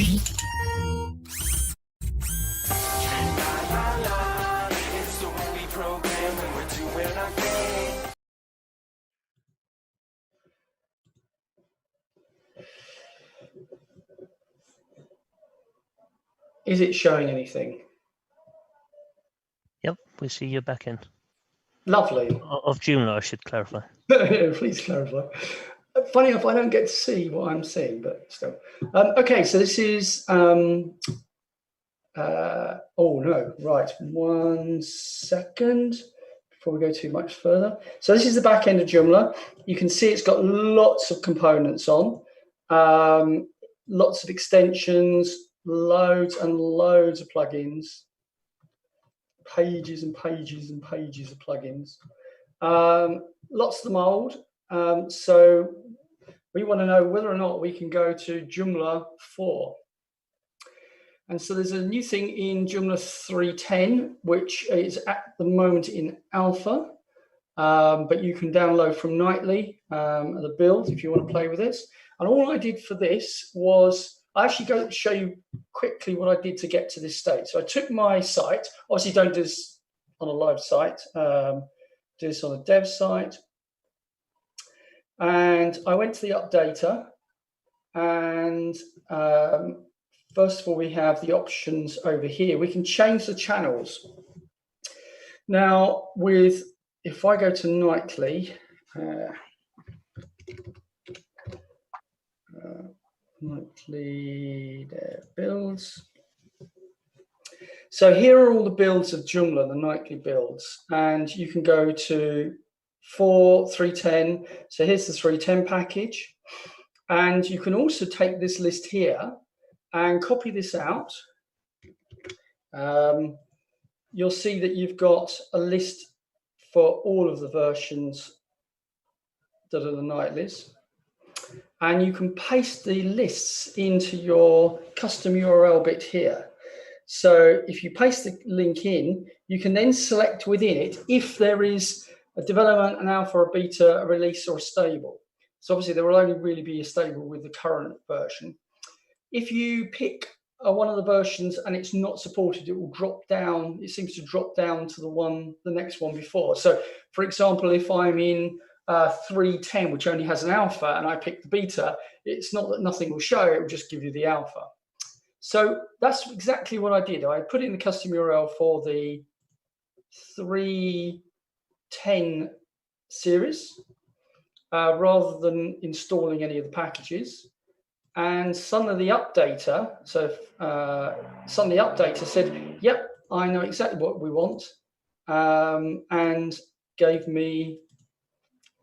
Is it showing anything? Yep, we see your backend. Lovely. Of Joomla, I should clarify. Please clarify. Funny enough, I don't get to see what I'm seeing, but still. Okay, so this is, oh no, right, 1 second before we go too much further. So this is the back end of Joomla. You can see it's got lots of components on, lots of extensions, loads and loads of plugins, pages and pages and pages of plugins. Lots of them old. So we want to know whether or not we can go to Joomla 4. And so there's a new thing in Joomla 3.10, which is at the moment in alpha, but you can download from nightly the build if you want to play with this. And all I did for this was, I actually go show you quickly what I did to get to this state. So I took my site, obviously don't do this on a live site, do this on a dev site. And I went to the updater, and first of all, we have the options over here. We can change the channels. Now, if I go to nightly, nightly builds. So here are all the builds of Joomla, the nightly builds, and you can go to 4, 3.10. So here's the 3.10 package, and you can also take this list here and copy this out. You'll see that you've got a list for all of the versions that are the nightlies. And you can paste the lists into your custom URL bit here. So if you paste the link in, you can then select within it if there is a development, an alpha, a beta, a release, or a stable. So obviously there will only really be a stable with the current version. If you pick one of the versions and it's not supported, it will drop down. It seems to drop down to the next one before. So for example, if I'm in 3.10, which only has an alpha, and I pick the beta, it's not that nothing will show, it will just give you the alpha. So that's exactly what I did. I put in the custom URL for the 3.10 series rather than installing any of the packages. And suddenly the updater, suddenly the updater said, yep, I know exactly what we want, and gave me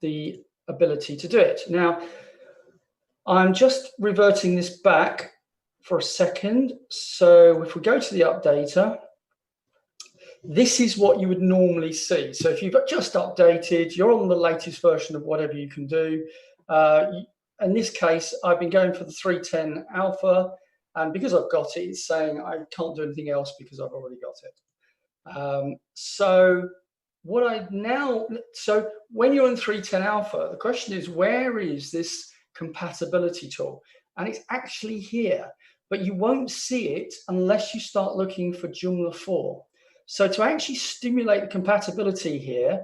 the ability to do it. Now, I'm just reverting this back for a second. So if we go to the updater, this is what you would normally see. So if you've just updated, you're on the latest version of whatever you can do. In this case, I've been going for the 3.10 alpha, and because I've got it, it's saying I can't do anything else because I've already got it. So when you're in 3.10 alpha, the question is, where is this compatibility tool? And it's actually here, but you won't see it unless you start looking for Joomla 4. So to actually stimulate the compatibility here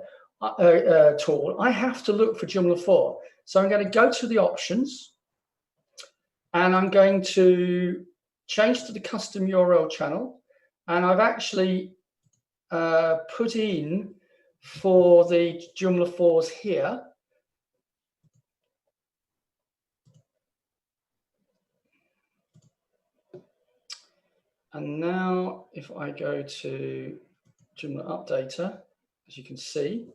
tool, I have to look for Joomla 4. So I'm going to go to the options, and I'm going to change to the custom URL channel, and I've actually put in for the Joomla 4s here. And now if I go to Joomla Updater, as you can see,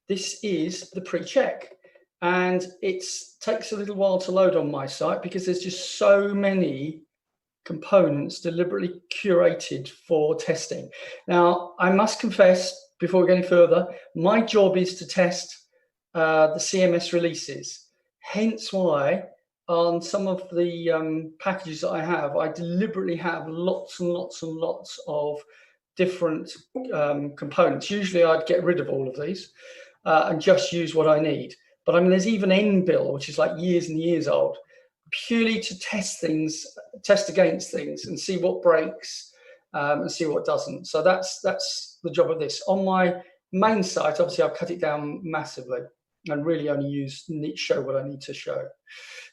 this is the pre-check. And it takes a little while to load on my site because there's just so many components deliberately curated for testing. Now, I must confess, before we go any further, my job is to test the CMS releases. Hence why on some of the packages that I have, I deliberately have lots and lots and lots of different components. Usually I'd get rid of all of these and just use what I need. But I mean, there's even NBill, which is like years and years old. purely to test things, test against things, and see what breaks and see what doesn't. So that's the job of this. On my main site, obviously, I've cut it down massively and really only show what I need to show.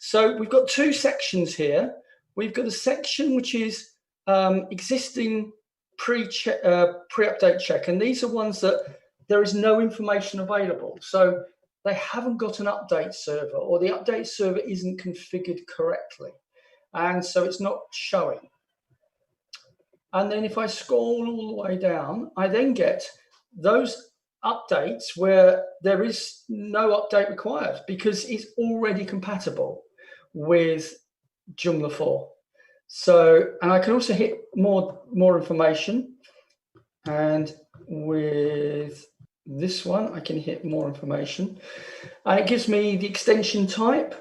So we've got two sections here. We've got a section which is existing pre-update check, and these are ones that there is no information available. So they haven't got an update server, or the update server isn't configured correctly, and so it's not showing. And then if I scroll all the way down, I then get those updates where there is no update required because it's already compatible with Joomla 4. So, and I can also hit more information, and with this one I can hit more information, and it gives me the extension type,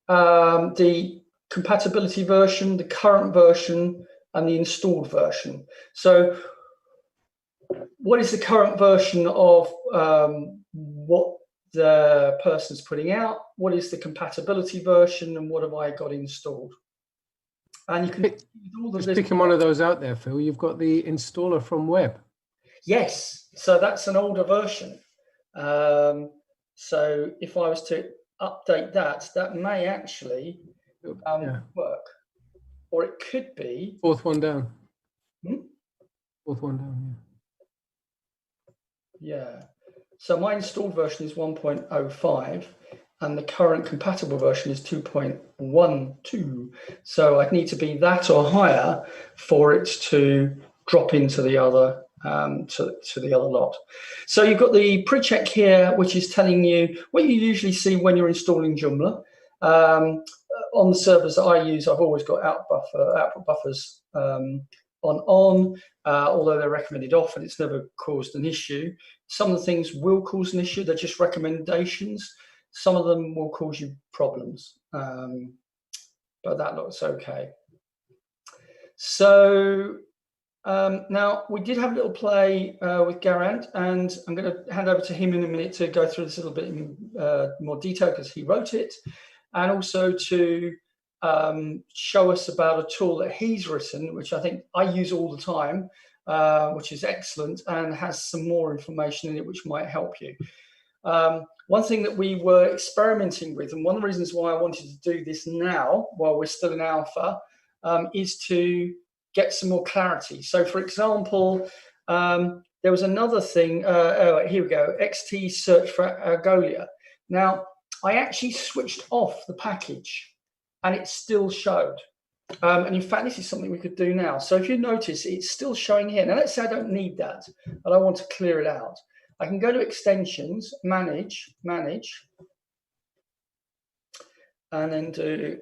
the compatibility version, the current version, and the installed version. So what is the current version of what the person's putting out? What is the compatibility version, and what have I got installed? And you can just picking one of those out there, Phil. You've got the installer from web. Yes, so that's an older version. So if I was to update that, that may actually work, or it could be fourth one down. Fourth one down. Yeah. So my installed version is 1.05, and the current compatible version is 2.12. So I'd need to be that or higher for it to drop into the other to the other lot. So you've got the Precheck here, which is telling you what you usually see when you're installing Joomla. On the servers that I use, I've always got output buffers on, although they're recommended off, and it's never caused an issue. Some of the things will cause an issue. They're just recommendations. Some of them will cause you problems, but that looks okay. So now we did have a little play with Garant, and I'm going to hand over to him in a minute to go through this a little bit in more detail because he wrote it, and also to show us about a tool that he's written, which I think I use all the time, which is excellent and has some more information in it which might help you. One thing that we were experimenting with, and one of the reasons why I wanted to do this now while we're still in alpha, is to get some more clarity. So for example, there was another thing, here we go, XT search for Algolia. Now, I actually switched off the package and it still showed. And in fact, this is something we could do now. So if you notice, it's still showing here. Now, let's say I don't need that, but I want to clear it out. I can go to extensions, manage, and then do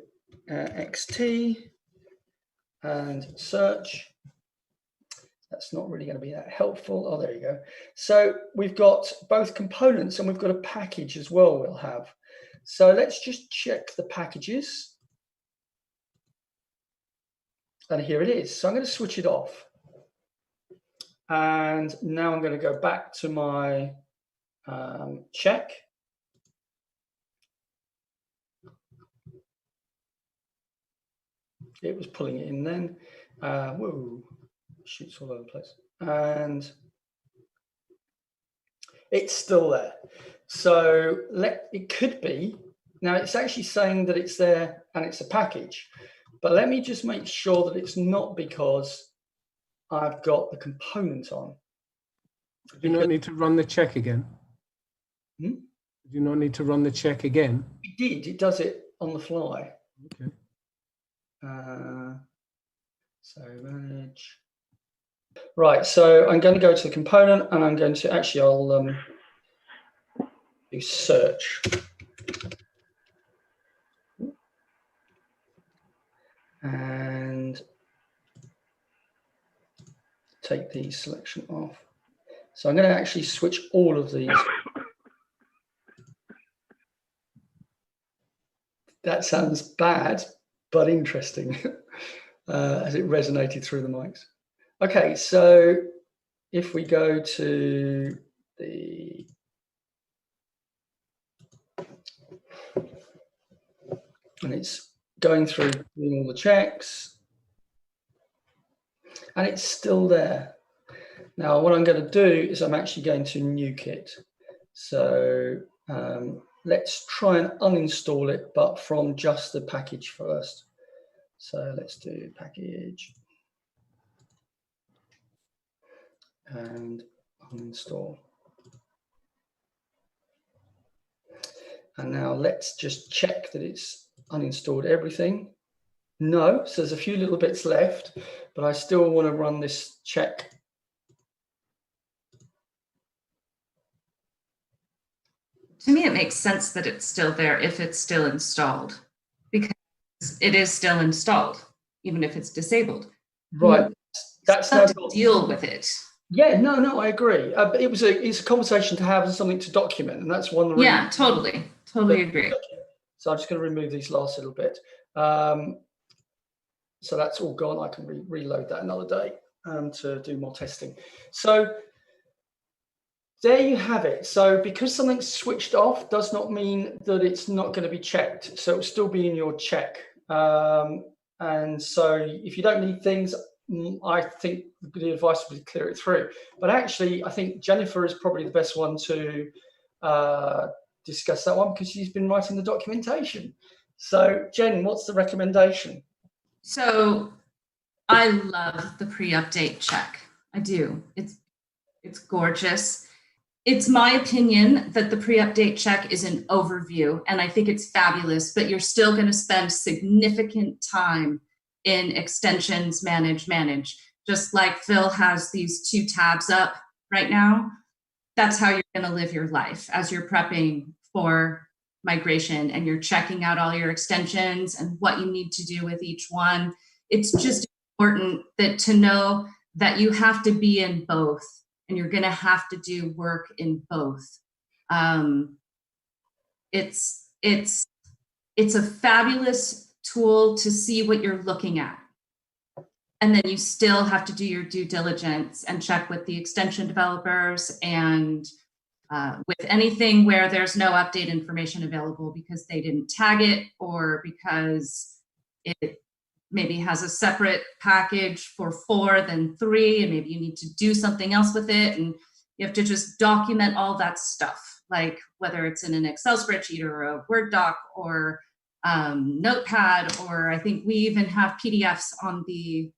XT and search. That's not really going to be that helpful. Oh, there you go. So we've got both components and we've got a package as well we'll have. So let's just check the packages. And here it is. So I'm going to switch it off. And now I'm going to go back to my check. It was pulling it in then. Whoa, shoots all over the place. And it's still there. So it could be, now it's actually saying that it's there and it's a package, but let me just make sure that it's not because I've got the component on. Do you not need to run the check again? Do you not need to run the check again? It did, it does it on the fly. Okay. So manage. Right, so I'm going to go to the component and I'm going to, actually I'll do search. And take the selection off. So I'm going to actually switch all of these. That sounds bad, but interesting as it resonated through the mics. Okay, so if we go to the and it's going through doing all the checks, and it's still there. Now, what I'm going to do is I'm actually going to nuke it. So let's try and uninstall it, but from just the package first. So let's do package and uninstall. And now let's just check that it's uninstalled everything. No, so there's a few little bits left, but I still want to run this check. To me, it makes sense that it's still there if it's still installed, because it is still installed, even if it's disabled. Right. That's not to deal with it. Yeah, no, I agree. It's a conversation to have and something to document, and that's one of the reasons. Yeah, totally agree. So I'm just going to remove these last little bit. So that's all gone. I can reload that another day to do more testing. So there you have it. So because something's switched off does not mean that it's not going to be checked. So it'll still be in your check. And so if you don't need things, I think the advice would be clear it through. But actually, I think Jennifer is probably the best one to discuss that one because she's been writing the documentation. So Jen, what's the recommendation? So I love the pre-update check. I do. It's gorgeous. It's my opinion that the pre-update check is an overview, and I think it's fabulous, but you're still going to spend significant time in extensions, manage. Just like Phil has these 2 tabs up right now, that's how you're going to live your life as you're prepping for migration and you're checking out all your extensions and what you need to do with each one. It's just important that to know that you have to be in both, and you're going to have to do work in both. It's a fabulous tool to see what you're looking at. And then you still have to do your due diligence and check with the extension developers and with anything where there's no update information available because they didn't tag it or because it maybe has a separate package for 4 than 3, and maybe you need to do something else with it. And you have to just document all that stuff, like whether it's in an Excel spreadsheet or a Word doc or Notepad, or I think we even have PDFs on the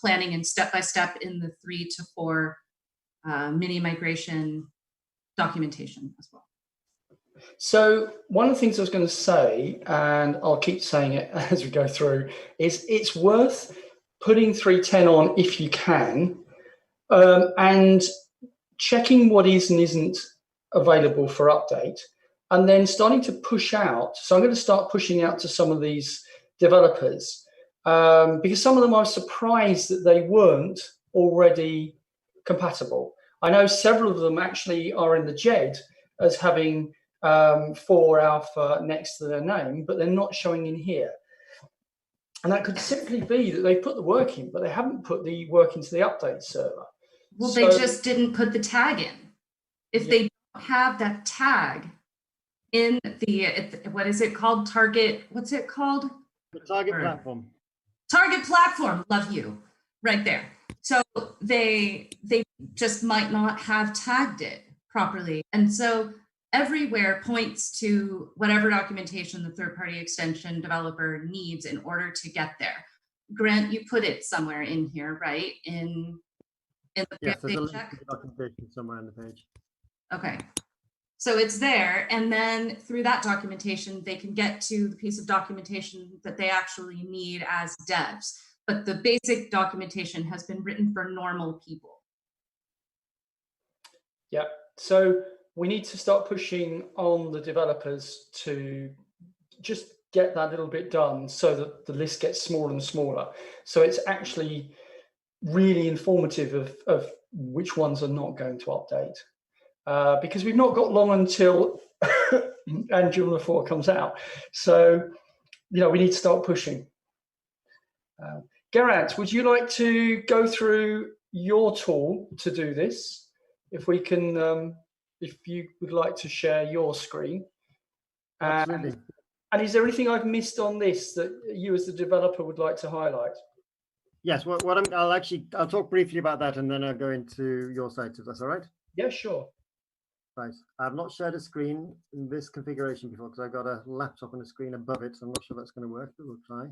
planning and step-by-step in the 3 to 4 mini migration documentation as well. So one of the things I was going to say, and I'll keep saying it as we go through, is it's worth putting 3.10 on if you can, and checking what is and isn't available for update, and then starting to push out. So I'm going to start pushing out to some of these developers because some of them I was surprised that they weren't already compatible. I know several of them actually are in the JED as having 4 alpha next to their name, but they're not showing in here. And that could simply be that they put the work in, but they haven't put the work into the update server. Well, so, they just didn't put the tag in. If they don't have that tag in the, what is it called? Target, what's it called? The target platform. Target platform, love you, right there. So they just might not have tagged it properly. And so everywhere points to whatever documentation the third-party extension developer needs in order to get there. Grant, you put it somewhere in here, right? In the yes, there's a link check? to the documentation somewhere on the page. Okay. So it's there, and then through that documentation, they can get to the piece of documentation that they actually need as devs. But the basic documentation has been written for normal people. Yeah, so we need to start pushing on the developers to just get that little bit done so that the list gets smaller and smaller. So it's actually really informative of which ones are not going to update. Because we've not got long until Joomla 4 comes out. So, you know, we need to start pushing. Gerard, would you like to go through your tool to do this? If we can, if you would like to share your screen. Absolutely. And is there anything I've missed on this that you as the developer would like to highlight? Yes, I'll talk briefly about that and then I'll go into your site, if that's all right. Yeah, sure. Right. I've not shared a screen in this configuration before because I've got a laptop and a screen above it. So I'm not sure that's going to work, but we'll try.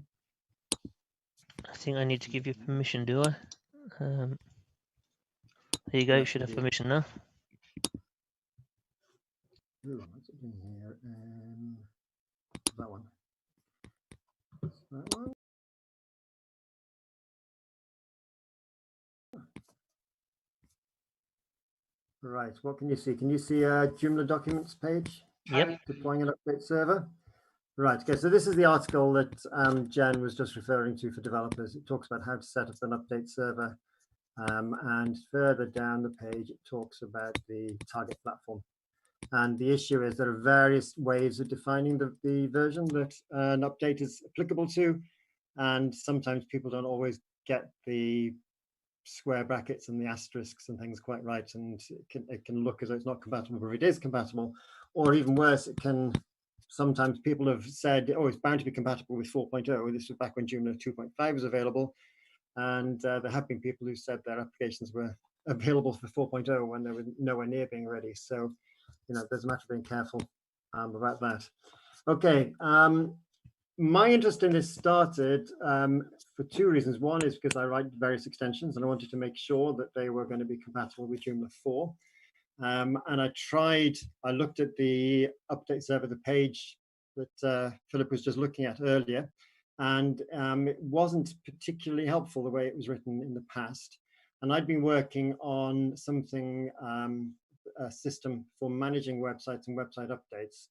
I think I need to give you permission, do I? There you go. You should have permission now. Ooh, what's it doing here? That one. That one. Right. What can you see? Can you see a Joomla documents page? Yep. Deploying an update server. Right. Okay. So this is the article that Jen was just referring to for developers. It talks about how to set up an update server. And further down the page, it talks about the target platform. And the issue is there are various ways of defining the version that an update is applicable to. And sometimes people don't always get the square brackets and the asterisks and things quite right. And it can look as though it's not compatible, but it is compatible. Or even worse, it can, sometimes people have said, oh, it's bound to be compatible with 4.0. This was back when Joomla 2.5 was available. And there have been people who said their applications were available for 4.0 when they were nowhere near being ready. So, you know, there's a matter of being careful about that. Okay, my interest in this started for two reasons. One is because I write various extensions and I wanted to make sure that they were going to be compatible with Joomla 4. And I looked at the update server, the page that Philip was just looking at earlier, and it wasn't particularly helpful the way it was written in the past. And I'd been working on something, a system for managing websites and website updates.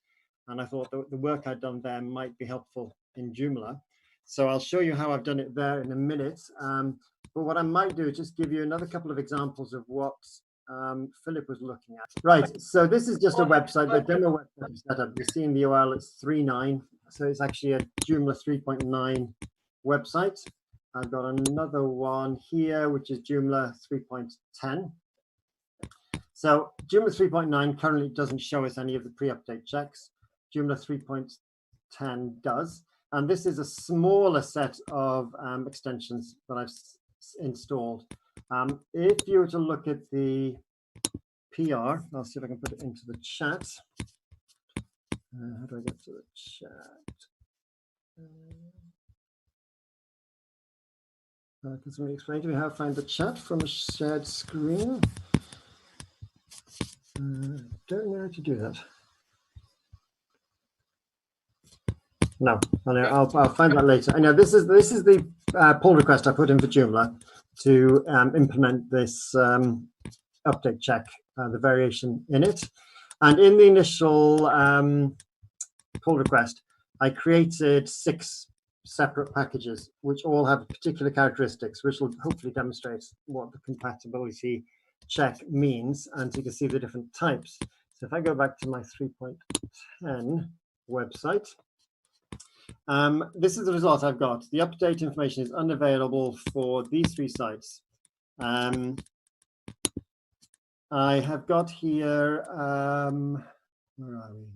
And I thought the work I'd done there might be helpful in Joomla. So I'll show you how I've done it there in a minute. But what I might do is just give you another couple of examples of what Philip was looking at. Right, so this is just a website, the demo website is set up. You see in the URL, it's 3.9. So it's actually a Joomla 3.9 website. I've got another one here, which is Joomla 3.10. So Joomla 3.9 currently doesn't show us any of the pre-update checks. Joomla 3.10 does. And this is a smaller set of extensions that I've installed. If you were to look at the PR, I'll see if I can put it into the chat. How do I get to the chat? Can somebody explain to me how to find the chat from a shared screen? Don't know how to do that. No, I'll find that later. I know this is the pull request I put in for Joomla to implement this update check, the variation in it. And in the initial pull request, I created 6 separate packages, which all have particular characteristics, which will hopefully demonstrate what the compatibility check means. And so you can see the different types. So if I go back to my 3.10 website, this is the result I've got. The update information is unavailable for these 3 sites. I have got here, where are we?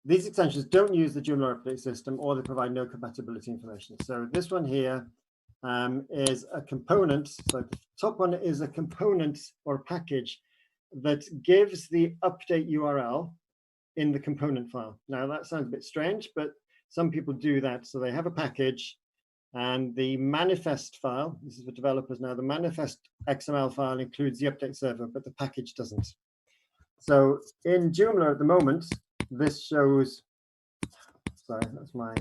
These extensions don't use the Joomla update system, or they provide no compatibility information. So this one here is a component. So the top one is a component or a package that gives the update URL in the component file. Now that sounds a bit strange, but some people do that. So they have a package and the manifest file, this is for developers now, the manifest XML file includes the update server, but the package doesn't. So in Joomla at the moment, this shows, sorry, that's my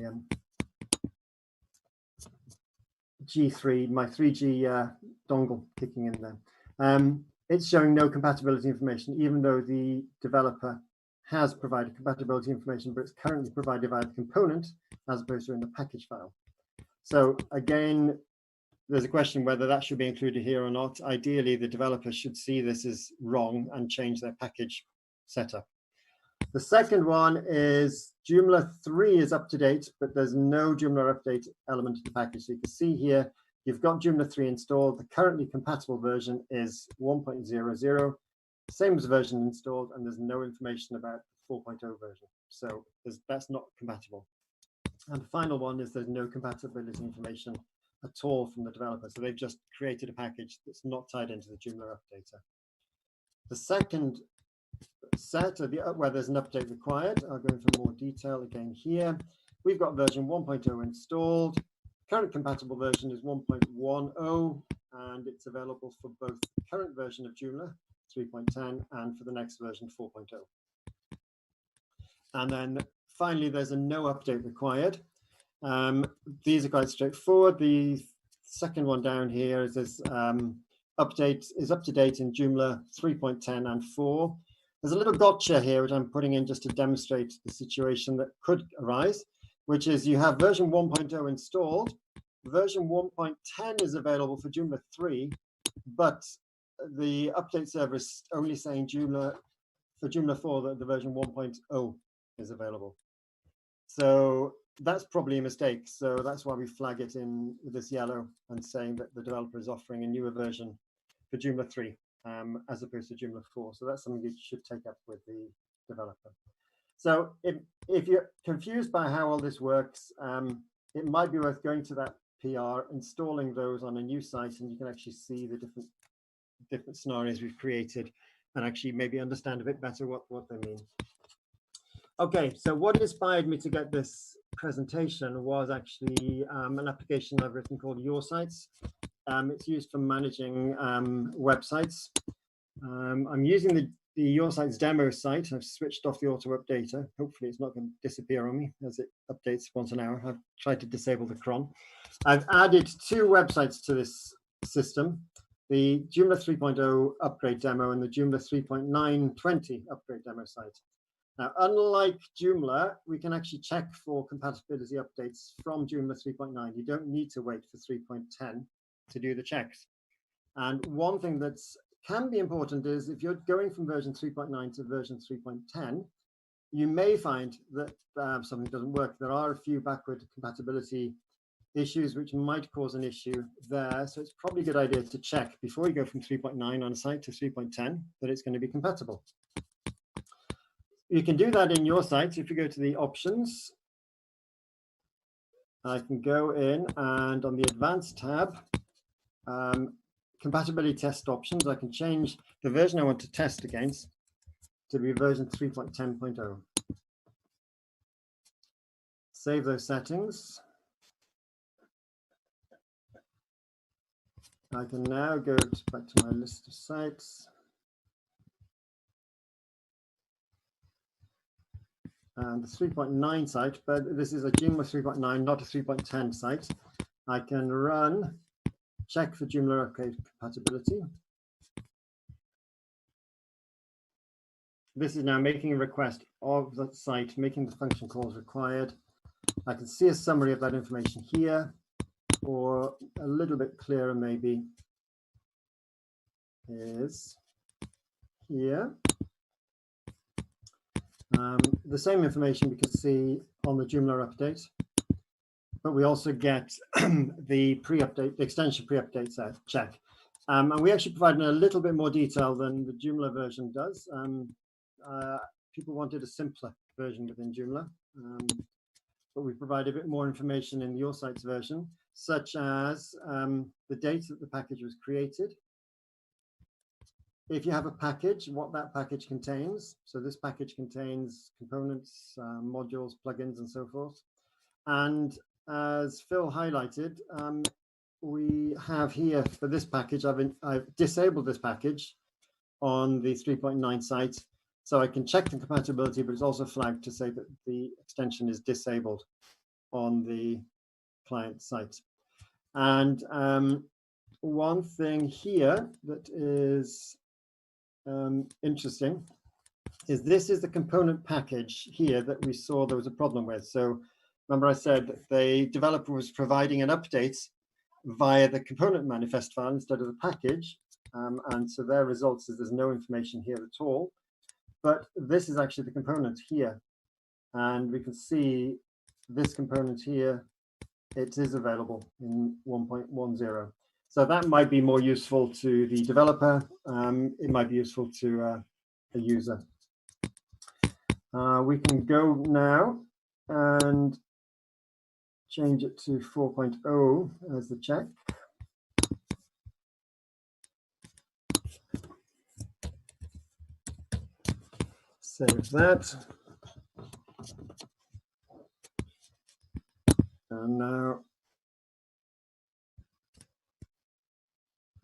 G3, my 3G dongle kicking in there. It's showing no compatibility information, even though the developer has provided compatibility information, but it's currently provided via the component as opposed to in the package file. So again, there's a question whether that should be included here or not. Ideally, the developer should see this as wrong and change their package setup. The second one is Joomla 3 is up to date, but there's no Joomla update element of the package. So you can see here, you've got Joomla 3 installed. The currently compatible version is 1.00, same as version installed, and there's no information about the 4.0 version. So that's not compatible. And the final one is there's no compatibility information at all from the developer. So they've just created a package that's not tied into the Joomla updater. The second set, where there's an update required, I'll go into more detail again here. We've got version 1.0 installed. Current compatible version is 1.10, and it's available for both the current version of Joomla 3.10 and for the next version 4.0. And then finally, there's a no update required. These are quite straightforward. The second one down here is this update is up to date in Joomla 3.10 and 4. There's a little gotcha here, which I'm putting in just to demonstrate the situation that could arise, which is you have version 1.0 installed. Version 1.10 is available for Joomla 3, but the update server is only saying for Joomla 4 that the version 1.0 is available. So that's probably a mistake. So that's why we flag it in with this yellow and saying that the developer is offering a newer version for Joomla 3 as opposed to Joomla 4. So that's something you should take up with the developer. So if you're confused by how all this works, it might be worth going to that PR, installing those on a new site, and you can actually see the different scenarios we've created and actually maybe understand a bit better what they mean. Okay, so what inspired me to get this presentation was actually an application I've written called Your Sites. It's used for managing websites. I'm using the Your Sites demo site. I've switched off the auto updater. Hopefully it's not going to disappear on me as it updates once an hour. I've tried to disable the cron. I've added 2 websites to this system, the Joomla 3.0 upgrade demo and the Joomla 3.920 upgrade demo site. Now, unlike Joomla, we can actually check for compatibility updates from Joomla 3.9. You don't need to wait for 3.10 to do the checks. And one thing that can be important is if you're going from version 3.9 to version 3.10, you may find that something doesn't work. There are a few backward compatibility issues which might cause an issue there. So it's probably a good idea to check before you go from 3.9 on a site to 3.10 that it's going to be compatible. You can do that in Your Site. If you go to the options, I can go in and on the advanced tab, compatibility test options, I can change the version I want to test against to be version 3.10.0. Save those settings. I can now go back to my list of sites. And the 3.9 site, but this is a Joomla 3.9, not a 3.10 site. I can run check for Joomla upgrade compatibility. This is now making a request of the site, making the function calls required. I can see a summary of that information here, or a little bit clearer maybe is here. The same information we can see on the Joomla update, but we also get the pre-update, the extension pre-update check. And we actually provide in a little bit more detail than the Joomla version does. People wanted a simpler version within Joomla, but we provide a bit more information in the Your Sites version, such as the date that the package was created. If you have a package, what that package contains. So this package contains components, modules, plugins, and so forth. And as Phil highlighted, we have here for this package, I've disabled this package on the 3.9 site. So I can check the compatibility, but it's also flagged to say that the extension is disabled on the client site. And one thing here that is interesting is this is the component package here that we saw there was a problem with. So remember I said that the developer was providing an update via the component manifest file instead of the package. And so their results is there's no information here at all. But this is actually the component here. And we can see this component here, it is available in 1.10. So that might be more useful to the developer. It might be useful to a user. We can go now and change it to 4.0 as the check. Save that. And now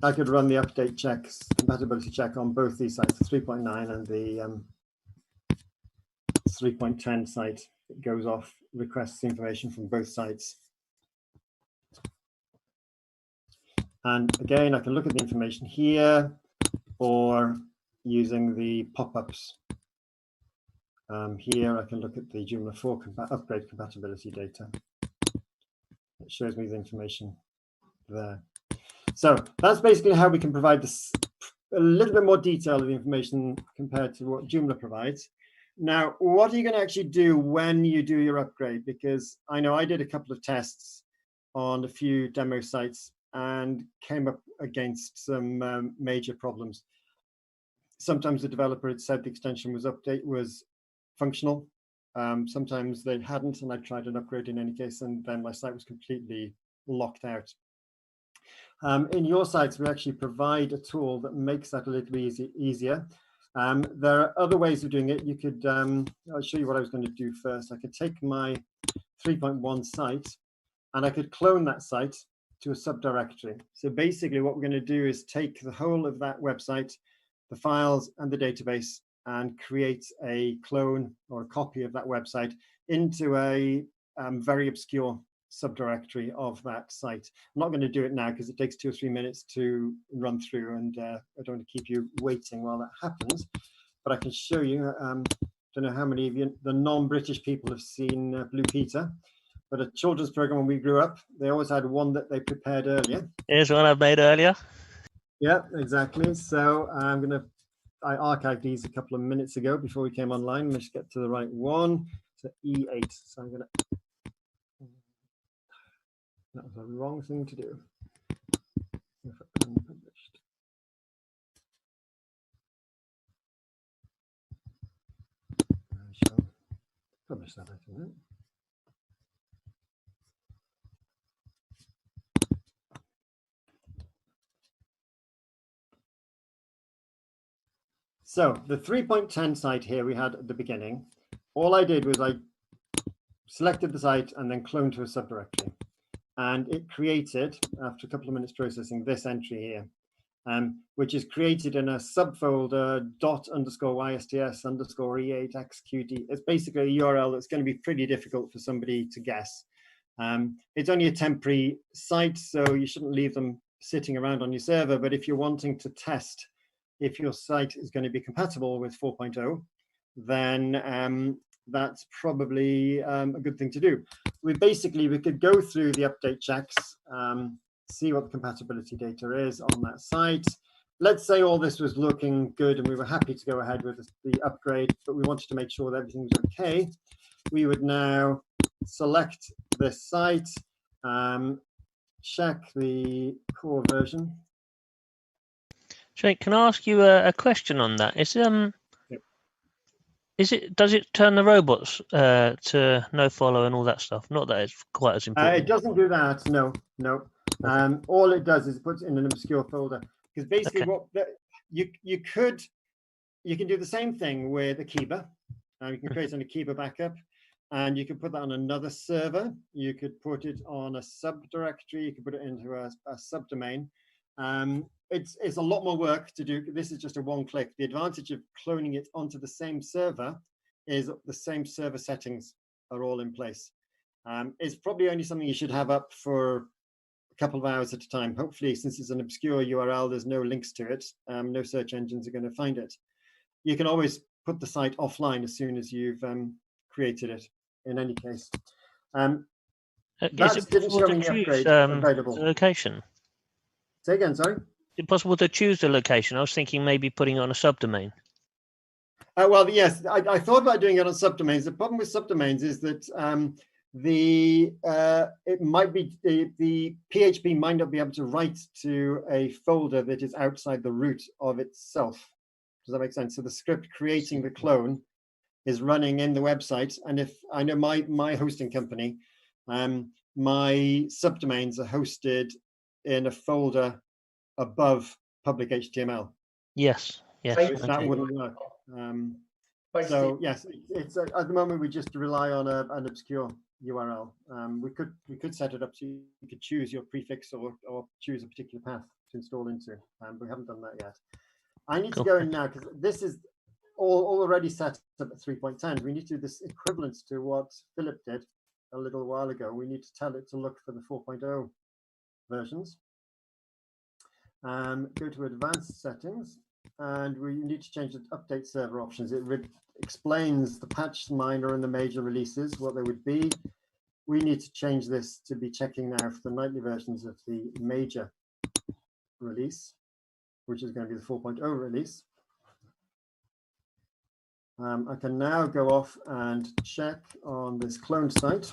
I could run the update checks, compatibility check on both these sites, the 3.9 and the 3.10 site. It goes off, requests information from both sites. And again, I can look at the information here or using the pop-ups. Here I can look at the Joomla 4 upgrade compatibility data. It shows me the information there. So that's basically how we can provide this, a little bit more detail of the information compared to what Joomla provides. Now, what are you going to actually do when you do your upgrade? Because I know I did a couple of tests on a few demo sites and came up against some major problems. Sometimes the developer had said the extension was functional. Sometimes they hadn't, and I tried an upgrade in any case, and then my site was completely locked out. In your sites, we actually provide a tool that makes that a little bit easier. There are other ways of doing it. You could, I'll show you what I was going to do first. I could take my 3.1 site and I could clone that site to a subdirectory. So basically what we're going to do is take the whole of that website, the files and the database, and create a clone or a copy of that website into a very obscure subdirectory of that site. I'm not going to do it now because it takes 2 or 3 minutes to run through, and I don't want to keep you waiting while that happens, but I can show you. Don't know how many of you, the non-British people, have seen Blue Peter, but a children's program when we grew up, they always had one that they prepared earlier. Here's one I've made earlier. Yeah, exactly. So I archived these a couple of minutes ago before we came online. Let's get to the right one. So E8. So I'm going to. That was the wrong thing to do. Unpublished. I shall publish that in a minute. So the 3.10 site here we had at the beginning, all I did was I selected the site and then cloned to a subdirectory. And it created, after a couple of minutes processing, this entry here, which is created in a subfolder ._YSTS_E8XQD. It's basically a URL that's going to be pretty difficult for somebody to guess. It's only a temporary site, so you shouldn't leave them sitting around on your server. But if you're wanting to test if your site is going to be compatible with 4.0, then that's probably a good thing to do. We could go through the update checks, see what the compatibility data is on that site. Let's say all this was looking good and we were happy to go ahead with the upgrade, but we wanted to make sure that everything was okay. We would now select this site, check the core version. Jake, can I ask you a question on that? Does it turn the robots to no follow and all that stuff? Not that it's quite as important. It doesn't do that. No. All it does is it puts it in an obscure folder, because basically you can do the same thing with Akiba. You can create an Akiba backup, and you can put that on another server. You could put it on a subdirectory. You could put it into a subdomain. It's a lot more work to do. This is just a one-click. The advantage of cloning it onto the same server is the same server settings are all in place. It's probably only something you should have up for a couple of hours at a time. Hopefully, since it's an obscure URL, there's no links to it. No search engines are going to find it. You can always put the site offline as soon as you've created it, in any case. Is it possible to choose the location? Say again, sorry? Is it possible to choose the location? I was thinking maybe putting it on a subdomain. Well, yes, I thought about doing it on subdomains. The problem with subdomains is that it might be the PHP might not be able to write to a folder that is outside the root of itself. Does that make sense? So the script creating the clone is running in the website. And if I know my hosting company, my subdomains are hosted in a folder above public HTML. Yes. Yes. Okay. That Okay. wouldn't work. So yes, it's at the moment we just rely on an obscure URL. We could set it up so you could choose your prefix or choose a particular path to install into, but we haven't done that yet. I need to go in now because this is already set up at 3.10. We need to do this equivalent to what Philip did a little while ago. We need to tell it to look for the 4.0 versions. Go to advanced settings, and we need to change the update server options. It explains the patch minor and the major releases, what they would be. We need to change this to be checking now for the nightly versions of the major release, which is going to be the 4.0 release. I can now go off and check on this cloned site.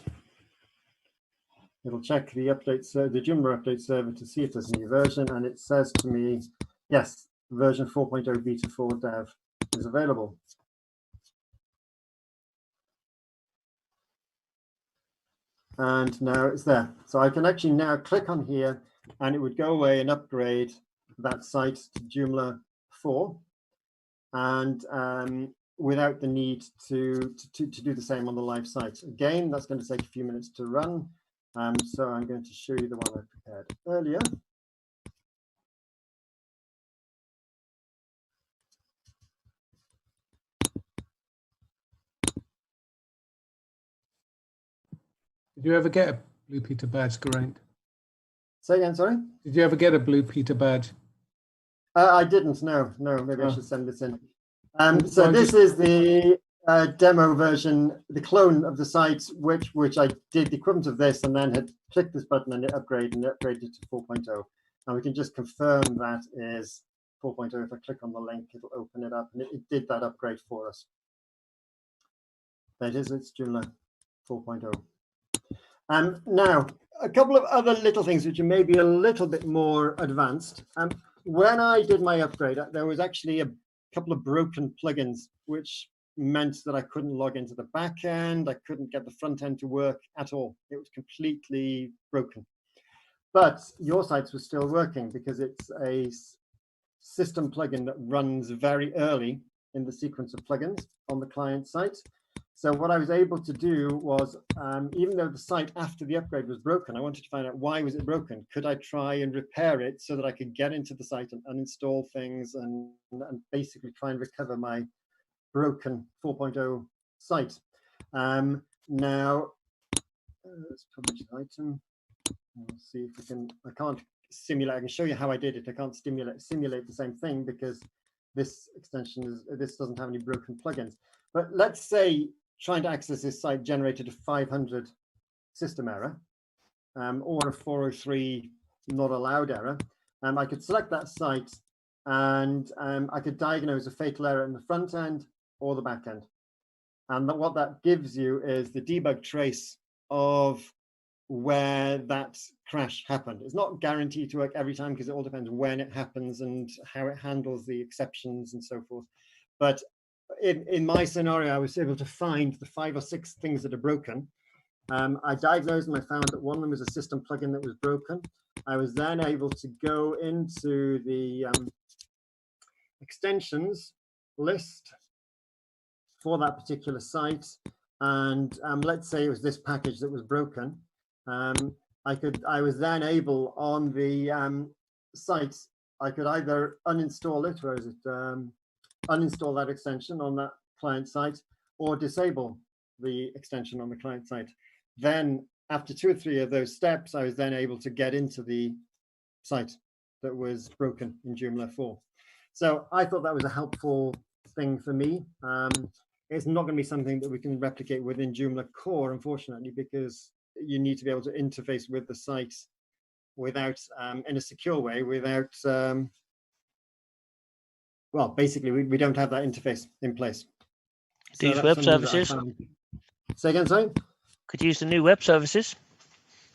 It'll check the update, the Joomla update server to see if there's a new version, and it says to me, yes, version 4.0 beta 4 dev is available. And now it's there. So I can actually now click on here, and it would go away and upgrade that site to Joomla 4, and without the need to do the same on the live site. Again, that's going to take a few minutes to run. So I'm going to show you the one I prepared earlier. Did you ever get a Blue Peter badge, Geraint? Say again, sorry? Did you ever get a Blue Peter badge? I didn't, no, maybe I should send this in. So this is the demo version, the clone of the site, which I did the equivalent of this and then had clicked this button and it upgraded to 4.0. And we can just confirm that is 4.0. If I click on the link, it'll open it up, and it did that upgrade for us. That is, it's Joomla 4.0. Now, a couple of other little things which are maybe a little bit more advanced. When I did my upgrade, there was actually a couple of broken plugins, which meant that I couldn't log into the back end. I couldn't get the front end to work at all. It was completely broken. But your sites were still working because it's a system plugin that runs very early in the sequence of plugins on the client site. So what I was able to do was, even though the site after the upgrade was broken, I wanted to find out why was it broken. Could I try and repair it so that I could get into the site and uninstall things and basically try and recover my broken 4.0 site. Now, let's publish the item. We'll see if we can. I can't simulate. I can show you how I did it. I can't simulate the same thing because this extension doesn't have any broken plugins. But let's say trying to access this site generated a 500 system error, or a 403 not allowed error. I could select that site, and I could diagnose a fatal error in the front end or the back end. And what that gives you is the debug trace of where that crash happened. It's not guaranteed to work every time because it all depends when it happens and how it handles the exceptions and so forth. But in my scenario, I was able to find the 5 or 6 things that are broken. I diagnosed them. I found that one of them was a system plugin that was broken. I was then able to go into the extensions list for that particular site, and let's say it was this package that was broken. I was then able on the site, I could either uninstall it, where is it? Uninstall that extension on that client site, or disable the extension on the client site. Then after 2 or 3 of those steps, I was then able to get into the site that was broken in Joomla 4. So I thought that was a helpful thing for me. It's not going to be something that we can replicate within Joomla core, unfortunately, because you need to be able to interface with the site without, in a secure way, without, well, basically, we don't have that interface in place. So use web services. Say again, sorry? Could use the new web services.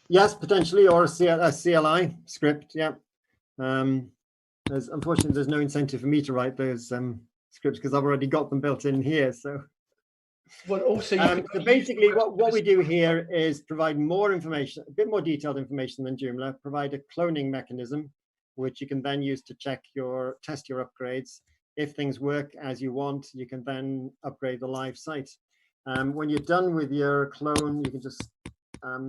Yes, potentially, or a CLI script, yeah. Unfortunately, there's no incentive for me to write those scripts because I've already got them built in here. So Well, also, so basically what we do here is provide more information, a bit more detailed information than Joomla, provide a cloning mechanism, which you can then use to test your upgrades. If things work as you want, you can then upgrade the live site. When you're done with your clone, you can just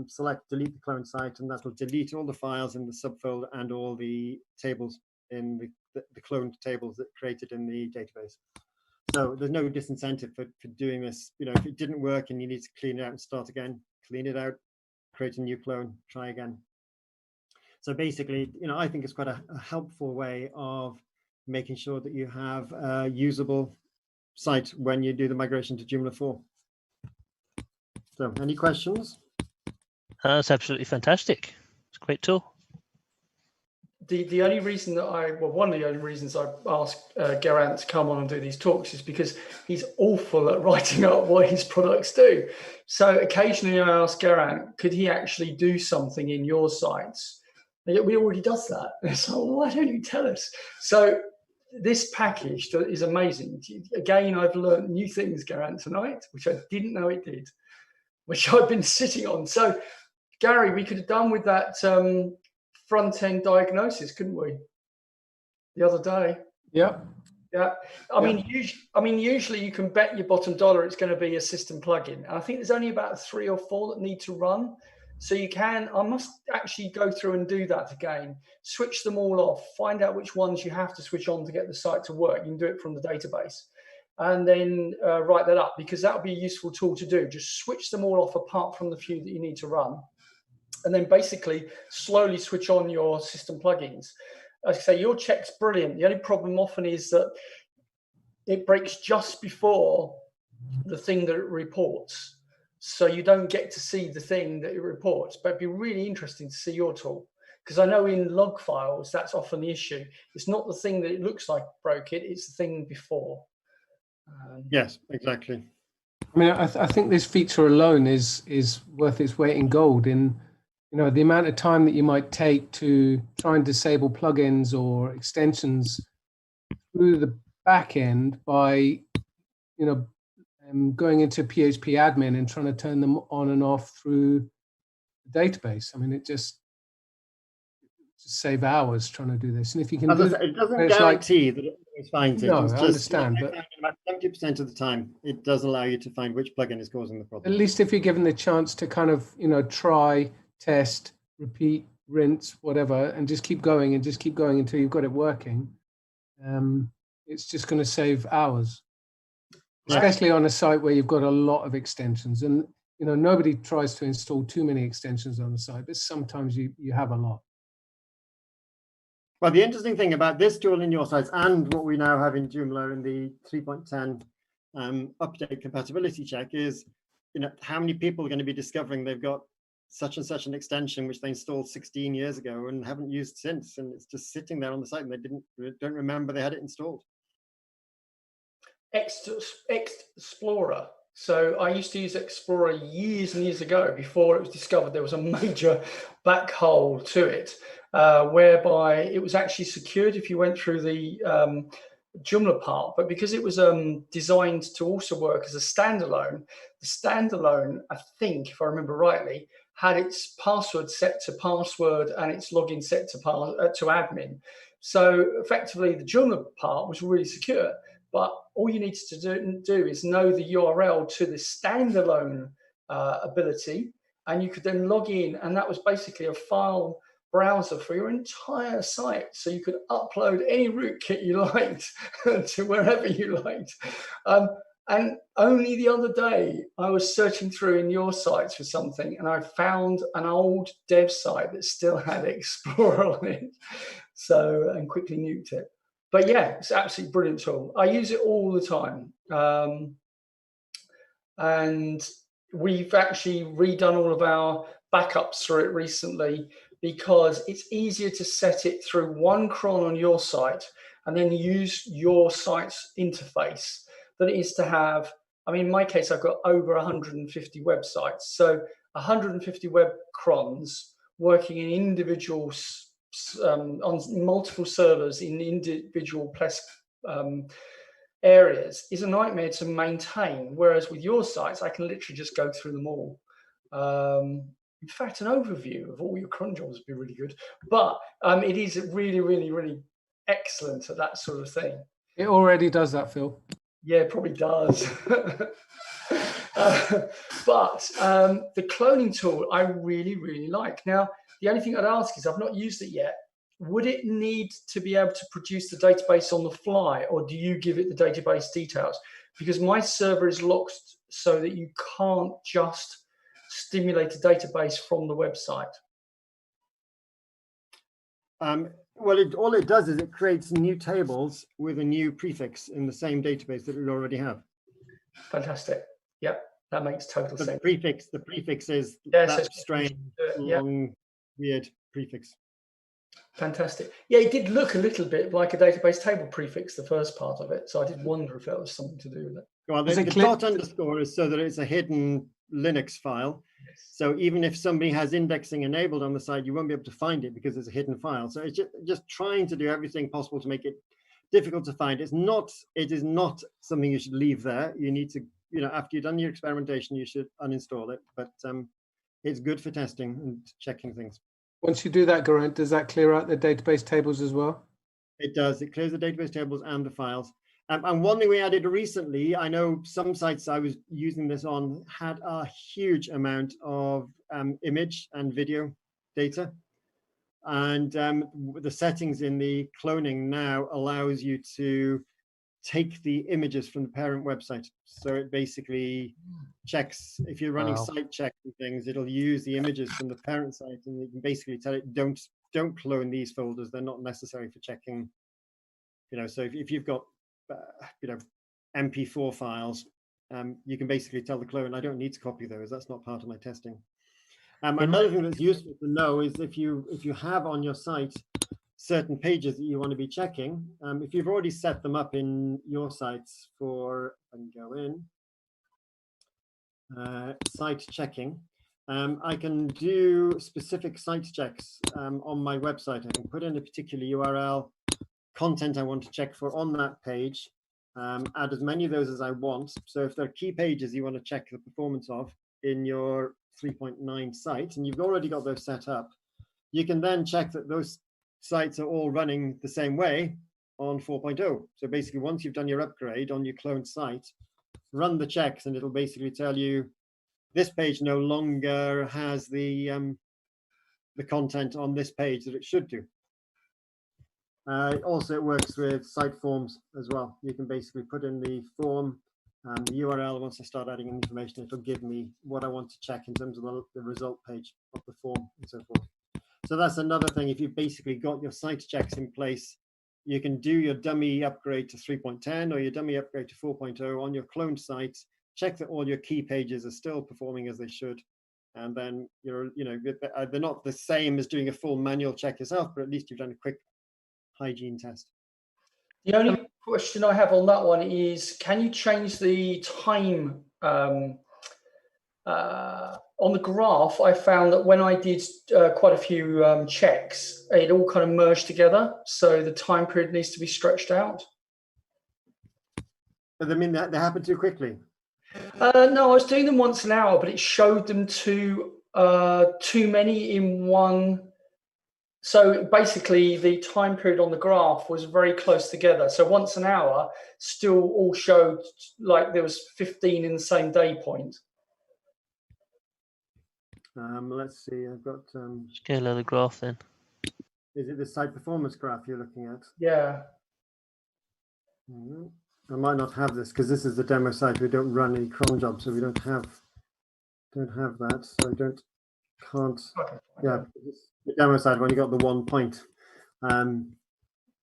select delete the clone site, and that will delete all the files in the subfolder and all the tables in the cloned tables that created in the database. So there's no disincentive for doing this. You know, if it didn't work and you need to clean it out and start again, clean it out, create a new clone, try again. So basically, you know, I think it's quite a helpful way of making sure that you have a usable site when you do the migration to Joomla 4. So any questions? That's absolutely fantastic. It's a great tool. The only reason that one of the only reasons I asked Geraint to come on and do these talks is because he's awful at writing up what his products do. So occasionally I ask Geraint, could he actually do something in your sites? And yet we already does that. So why don't you tell us? So this package is amazing. Again, I've learned new things, Geraint, tonight, which I didn't know it did, which I've been sitting on. So Gary, we could have done with that Frontend Diagnosis, couldn't we? The other day. Yeah. Yeah. I mean, usually you can bet your bottom dollar it's going to be a system plugin. And I think there's only about 3 or 4 that need to run. So I must actually go through and do that again, switch them all off, find out which ones you have to switch on to get the site to work. You can do it from the database. And then write that up, because that would be a useful tool to do. Just switch them all off apart from the few that you need to run. And then basically slowly switch on your system plugins. As I say, your check's brilliant. The only problem often is that it breaks just before the thing that it reports. So you don't get to see the thing that it reports. But it'd be really interesting to see your tool, because I know in log files, that's often the issue. It's not the thing that it looks like broke it, it's the thing before. Yes, exactly. I mean, I think this feature alone is worth its weight in gold. In, you know, the amount of time that you might take to try and disable plugins or extensions through the back end by, you know, going into PHP admin and trying to turn them on and off through the database. I mean, it just save hours trying to do this. And if you can do it doesn't guarantee that it's fine. No, I understand, but about 70% of the time, it does allow you to find which plugin is causing the problem. At least if you're given the chance to kind of, you know, try, test, repeat, rinse, whatever, and just keep going until you've got it working, it's just going to save hours, especially on a site where you've got a lot of extensions. And, you know, nobody tries to install too many extensions on the site, but sometimes you have a lot. Well, the interesting thing about this tool in your sites and what we now have in Joomla in the 3.10 update compatibility check is, you know, how many people are going to be discovering they've got such and such an extension which they installed 16 years ago and haven't used since, and it's just sitting there on the site and they don't remember they had it installed. Explorer. So I used to use Explorer years and years ago before it was discovered there was a major back hole to it, whereby it was actually secured if you went through the Joomla part, but because it was designed to also work as a standalone, the standalone, I think, if I remember rightly, had its password set to password and its login set to admin. So effectively, the Joomla part was really secure. But all you needed to do is know the URL to the standalone ability, and you could then log in, and that was basically a file browser for your entire site. So you could upload any rootkit you liked to wherever you liked. And only the other day, I was searching through in your sites for something, and I found an old dev site that still had Explorer on it. So, and quickly nuked it. But yeah, it's an absolutely brilliant tool. I use it all the time. And we've actually redone all of our backups through it recently, because it's easier to set it through one cron on your site and then use your site's interface than it is to have, I mean, in my case, I've got over 150 websites. So 150 web crons working in individual on multiple servers in individual areas is a nightmare to maintain, whereas with your sites, I can literally just go through them all. In fact, an overview of all your cron jobs would be really good, but it is really, really, really excellent at that sort of thing. It already does that, Phil. Yeah, it probably does. But the cloning tool I really, really like. Now, the only thing I'd ask is I've not used it yet. Would it need to be able to produce the database on the fly, or do you give it the database details? Because my server is locked so that you can't just stimulate a database from the website. Well, all it does is it creates new tables with a new prefix in the same database that we already have. Fantastic. Yep, that makes total But sense. the prefix is Yes, that strange, long, weird prefix. Fantastic. Yeah, it did look a little bit like a database table prefix, the first part of it. So I did wonder if that was something to do with it. Well, the dot underscore is so that it's a hidden Linux file. Yes. So even if somebody has indexing enabled on the side, you won't be able to find it because it's a hidden file. So it's just trying to do everything possible to make it difficult to find. It is not something you should leave there. You need to, after you've done your experimentation, you should uninstall it. But it's good for testing and checking things. Once you do that, Geraint, does that clear out the database tables as well? It does. It clears the database tables and the files. And one thing we added recently, I know some sites I was using this on had a huge amount of image and video data. And the settings in the cloning now allows you to take the images from the parent website. So it basically checks, if you're running site checks and things, it'll use the images from the parent site, and you can basically tell it, don't clone these folders. They're not necessary for checking. So if you've got MP4 files, you can basically tell the clone, I don't need to copy those. That's not part of my testing. Another thing that's useful to know is if you have on your site certain pages that you want to be checking, if you've already set them up in your sites for, I can go in, site checking, I can do specific site checks on my website. I can put in a particular URL, content I want to check for on that page, add as many of those as I want. So if there are key pages you want to check the performance of in your 3.9 site, and you've already got those set up, you can then check that those sites are all running the same way on 4.0. So basically, once you've done your upgrade on your cloned site, run the checks, and it'll basically tell you this page no longer has the content on this page that it should do. Also, it works with site forms as well. You can basically put in the form, the URL. Once I start adding information, it'll give me what I want to check in terms of the result page of the form and so forth. So that's another thing. If you've basically got your site checks in place, you can do your dummy upgrade to 3.10 or your dummy upgrade to 4.0 on your cloned site, check that all your key pages are still performing as they should. And then they're not the same as doing a full manual check yourself, but at least you've done a quick hygiene test. The only question I have on that one is, can you change the time on the graph? I found that when I did quite a few checks, it all kind of merged together. So the time period needs to be stretched out. Does that mean that they happen too quickly? No, I was doing them once an hour, but it showed them too many in one. So basically, the time period on the graph was very close together. So once an hour still all showed like there was 15 in the same day point. Let's see, I've got... Scale of the graph then. Is it the site performance graph you're looking at? Yeah. I might not have this because this is the demo site. We don't run any cron jobs, so we don't have that. So I can't. Okay. Yeah, the demo site when you got the 1 point.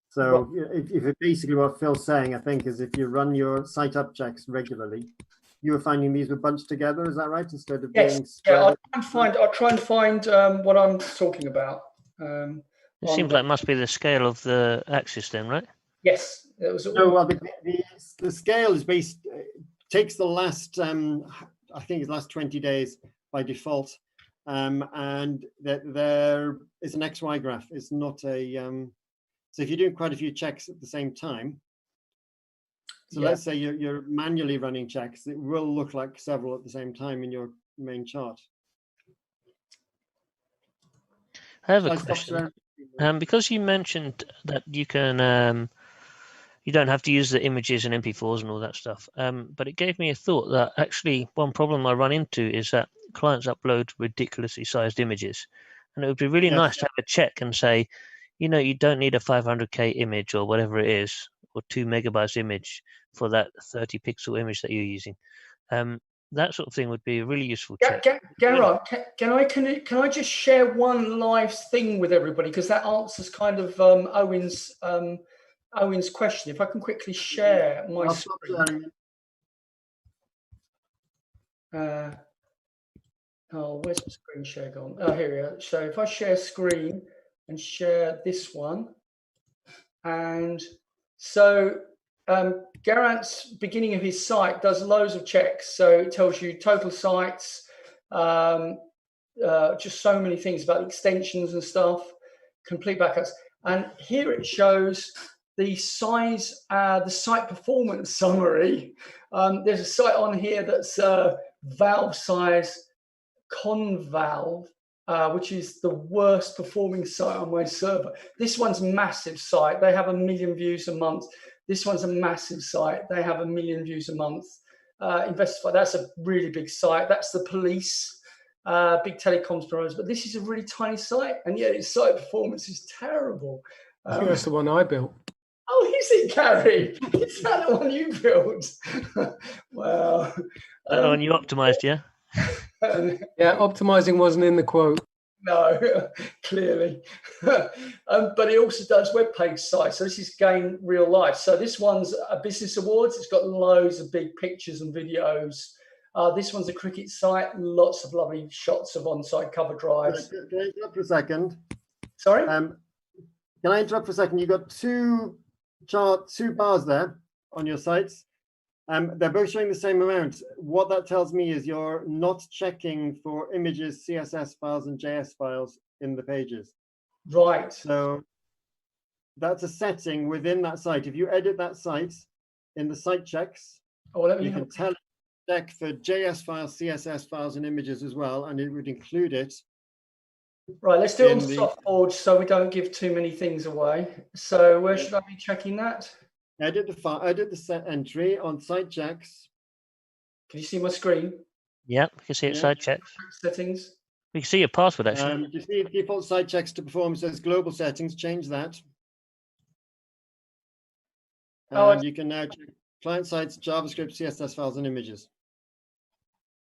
So if it basically what Phil's saying, I think, is if you run your site up checks regularly, you were finding these were bunched together. Is that right? Instead of being spread. Yeah, I'll try and find what I'm talking about. It seems like it must be the scale of the axis then, right? Yes. It was well, the scale is based, takes the last, I think it's last 20 days by default. And there is an XY graph. It's not a, so if you're doing quite a few checks at the same time, So Yeah. let's say you're manually running checks. It will look like several at the same time in your main chart. I have Shall a I stop question. sharing? Because you mentioned that you can, you don't have to use the images and MP4s and all that stuff. But it gave me a thought that actually one problem I run into is that clients upload ridiculously sized images, and it would be really Yes. nice to have a check and say, you know, you don't need a 500K image or whatever it is, or 2 megabytes image for that 30 pixel image that you're using. That sort of thing would be a really useful check. Garrett, can I just share one live thing with everybody, because that answers kind of Owen's question. If I can quickly share my I'll stop screen. sharing. Where's my screen share gone? Oh, here we go. So if I share screen and share this one, and so Garant's beginning of his site does loads of checks. So it tells you total sites, just so many things about extensions and stuff, complete backups. And here it shows the size, the site performance summary. There's a site on here that's valve size convalve, which is the worst performing site on my server. This one's massive site. They have 1 million views a month. This one's a massive site. They have 1 million views a month. Investify, that's a really big site. That's the police, big telecoms providers. But this is a really tiny site, and yet its site performance is terrible. I think that's the one I built. Oh, is it, Gary? Is that the one you built? Wow. That one you optimized, yeah? Yeah, optimizing wasn't in the quote. No, clearly. But it also does web page sites. So this is Gain Real Life. So this one's a business awards. It's got loads of big pictures and videos. This one's a cricket site. Lots of lovely shots of on-site cover drives. Can I interrupt for a second? Sorry? Can I interrupt for a second? You've got two bars there on your sites. They're both showing the same amount. What that tells me is you're not checking for images, CSS files, and JS files in the pages. Right. So that's a setting within that site. If you edit that site in the site checks, you can tell it to check for JS files, CSS files, and images as well, and it would include it. Right, let's do it on softboard so we don't give too many things away. So where should I be checking that? Edit the set entry on site checks. Can you see my screen? Yeah, we can see it side checks. Settings. We can see your password actually. You see default site checks to perform says global settings, change that. And you can now check client sites, JavaScript, CSS files, and images.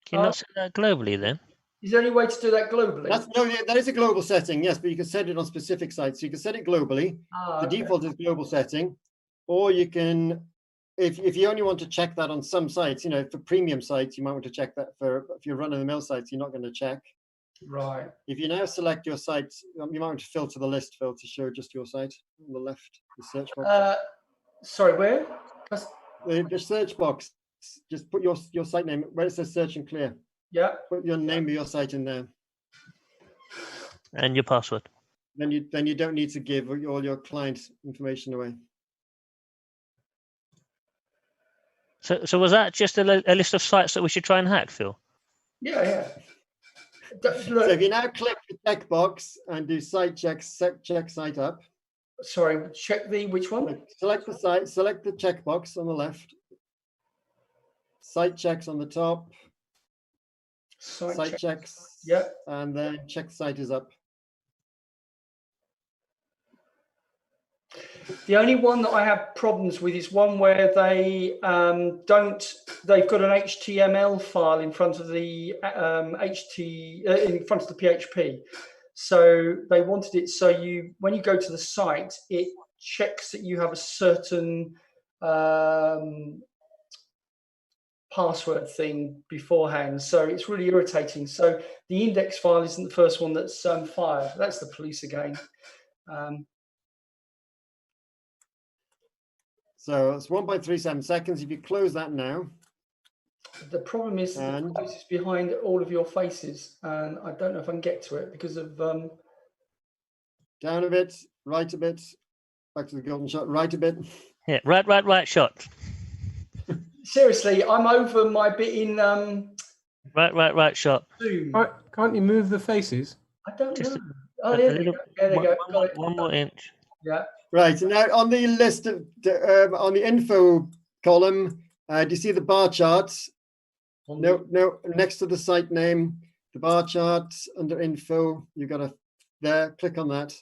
Can you not set that globally then? Is there any way to do that globally? That is a global setting, yes, but you can set it on specific sites. So you can set it globally. The default is global setting. Or you can, if you only want to check that on some sites, for premium sites, you might want to check that if you're run-of-the-mill sites, you're not going to check. Right. If you now select your site, you might want to filter the list, Phil, to show just your site on the left, the search box. Sorry, where? The search box, just put your site name where it says search and clear. Yeah. Put your name of your site in there. And your password. Then you don't need to give all your client information away. So was that just a list of sites that we should try and hack, Phil? Yeah. So if you now click the checkbox and do site checks, check site up. Sorry, check which one? Select the site, select the checkbox on the left. Site checks on the top. Site checks. Yeah. And then check site is up. The only one that I have problems with is one where they've got an HTML file in front of the in front of the PHP. So they wanted it so when you go to the site, it checks that you have a certain password thing beforehand. So it's really irritating. So the index file isn't the first one that's fired. That's the police again. So it's 1.37 seconds. If you close that now. The problem is the police is behind all of your faces, and I don't know if I can get to it because of down a bit, right a bit, back to the golden shot, right a bit. Yeah, right shot. Seriously, I'm over my bit in Right, shot. Zoom. Can't you move the faces? I don't Just know. Oh, a there they little, go. There they go. Got it. one more inch. Yeah. Right, and now on the list of on the info column, do you see the bar charts? No, next to the site name, the bar charts under info, you got to there, click on that.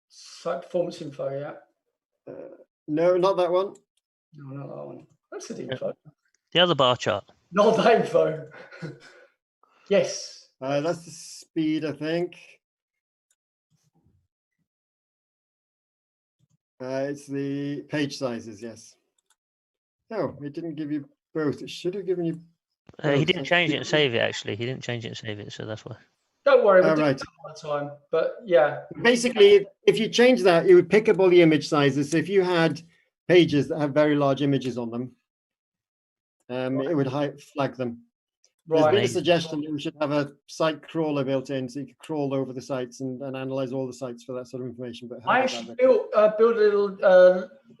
Site performance info, yeah. No, not that one. No, not that one. That's the info. The other bar chart. Not the info. Yes. That's the speed, I think. It's the page sizes, yes. No, it didn't give you both. It should have given you. He didn't change it and save it, actually. He didn't change it and save it, so that's why. Don't worry, we'll do Right. it all the time. But yeah. Basically, if you change that, it would pick up all the image sizes. So if you had pages that have very large images on them, it would flag them. There's been a suggestion that we should have a site crawler built in, so you could crawl over the sites and analyze all the sites for that sort of information. But I actually built a little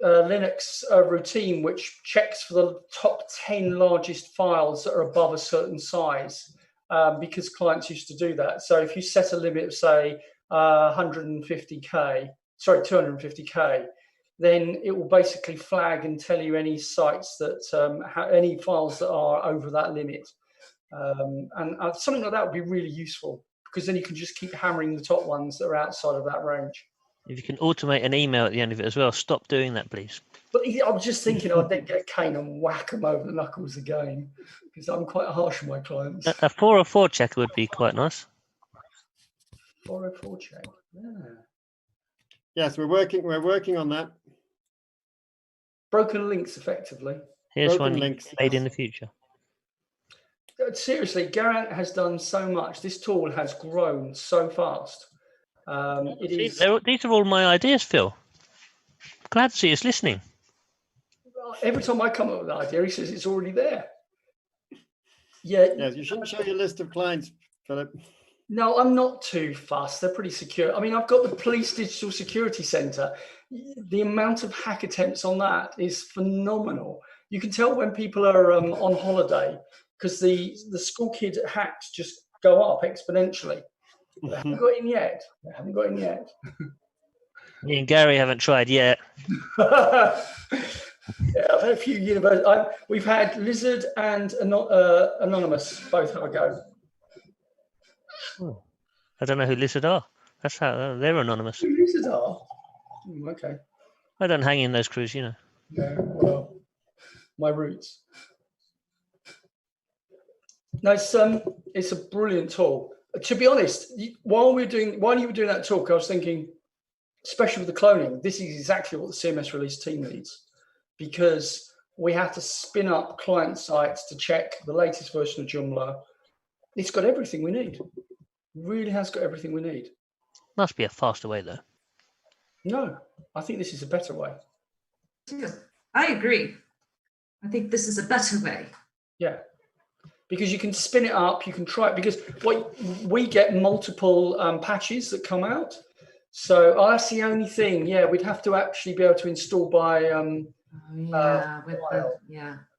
Linux routine which checks for the top 10 largest files that are above a certain size, because clients used to do that. So if you set a limit of, say, 250K, then it will basically flag and tell you any sites that any files that are over that limit. And something like that would be really useful, because then you can just keep hammering the top ones that are outside of that range. If you can automate an email at the end of it as well, stop doing that, please. But I was just thinking I'd then get Kane and whack them over the knuckles again, because I'm quite harsh on my clients. A 404 checker would be quite nice. 404 check. Yeah. Yes, we're working on that. Broken links, effectively. Here's Broken one links, made yes. in the future. Seriously, Garant has done so much. This tool has grown so fast. These are all my ideas, Phil. Glad to see us listening. Every time I come up with an idea, he says it's already there. Yeah. Yes, you shouldn't show your list of clients, Philip. No, I'm not too fussed. They're pretty secure. I mean, I've got the Police Digital Security Centre. The amount of hack attempts on that is phenomenal. You can tell when people are on holiday, because the school kid hacks just go up exponentially. They haven't got in yet. Me and Gary haven't tried yet. Yeah, I've had a few universities. We've had Lizard and Anonymous both have a go. Oh, I don't know who Lizard are. That's how they're anonymous. Who Lizard are? Okay. I don't hang in those crews, you know. Yeah, well, my roots. No, it's a brilliant tool. To be honest, while you were doing that talk, I was thinking, especially with the cloning, this is exactly what the CMS release team needs, because we have to spin up client sites to check the latest version of Joomla. It's got everything we need. It really has got everything we need. Must be a faster way, though. No, I think this is a better way. I agree. I think this is a better way. Yeah. Because you can spin it up, you can try it, because we get multiple patches that come out. So that's the only thing. Yeah, we'd have to actually be able to install by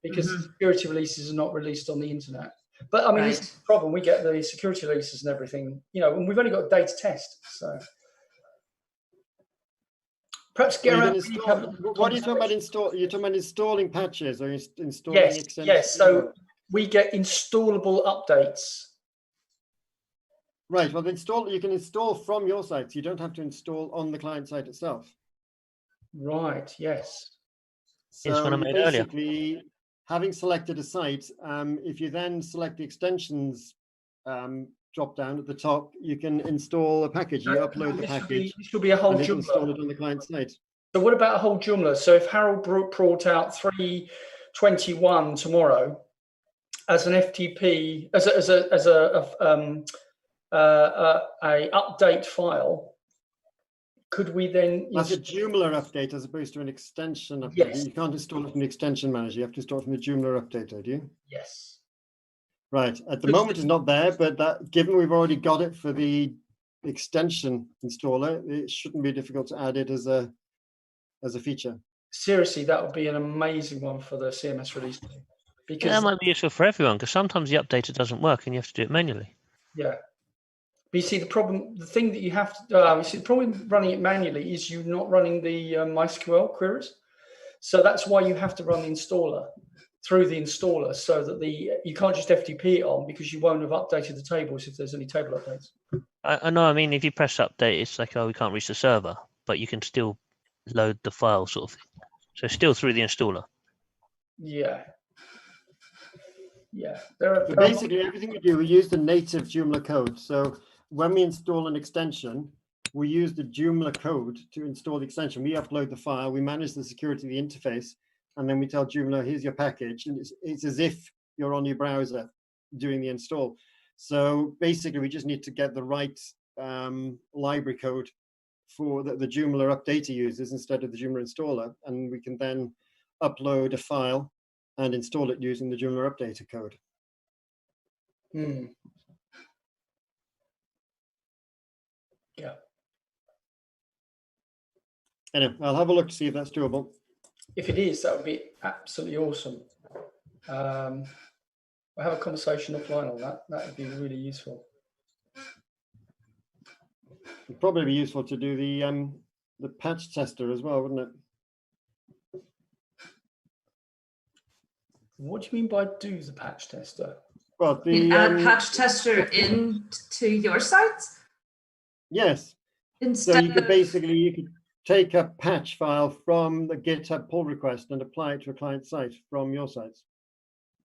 because the security releases are not released on the internet. But I mean, this is the problem. We get the security releases and everything, and we've only got data test. So perhaps Gareth, what are you talking about? You're talking about installing patches or installing extensions? Yes. So we get installable updates. Right. Well, you can install from your site. You don't have to install on the client site itself. Right. Yes. So basically, having selected a site, if you then select the extensions drop down at the top, you can install a package. You upload the package. This will be a whole and Joomla. Install it on the client site. So what about a whole Joomla? So if Harold brought out 3.21 tomorrow as an FTP, as a update file, could we then? That's a Joomla update as opposed to an extension update. Yes. You can't install it from the extension manager. You have to install it from the Joomla update, do you? Yes. Right. At the moment, it's not there, but given we've already got it for the extension installer, it shouldn't be difficult to add it as a feature. seriously, that would be an amazing one for the CMS release team. Because that might be useful for everyone, because sometimes the updater doesn't work and you have to do it manually. yeah. But you see, the thing that you have to, you see, the problem with running it manually is you're not running the MySQL queries. So that's why you have to run the installer through the installer, so that you can't just FTP it on, because you won't have updated the tables if there's any table updates. I know, I mean, if you press update, it's like, oh, we can't reach the server, but you can still load the file sort of thing. So still through the installer. Yeah. Yeah. So basically, everything we do, we use the native Joomla code. So when we install an extension, we use the Joomla code to install the extension. We upload the file, we manage the security of the interface, and then we tell Joomla, here's your package. And it's as if you're on your browser doing the install. So basically, we just need to get the right library code for the Joomla updater uses instead of the Joomla installer. And we can then upload a file and install it using the Joomla updater code. Yeah. Anyway, I'll have a look to see if that's doable. If it is, that would be absolutely awesome. We'll have a conversation offline on that. That would be really useful. It'd probably be useful to do the patch tester as well, wouldn't it? What do you mean by do the patch tester? Well, You add patch tester into your sites yes. instead So you could of basically take a patch file from the GitHub pull request and apply it to a client site from your sites.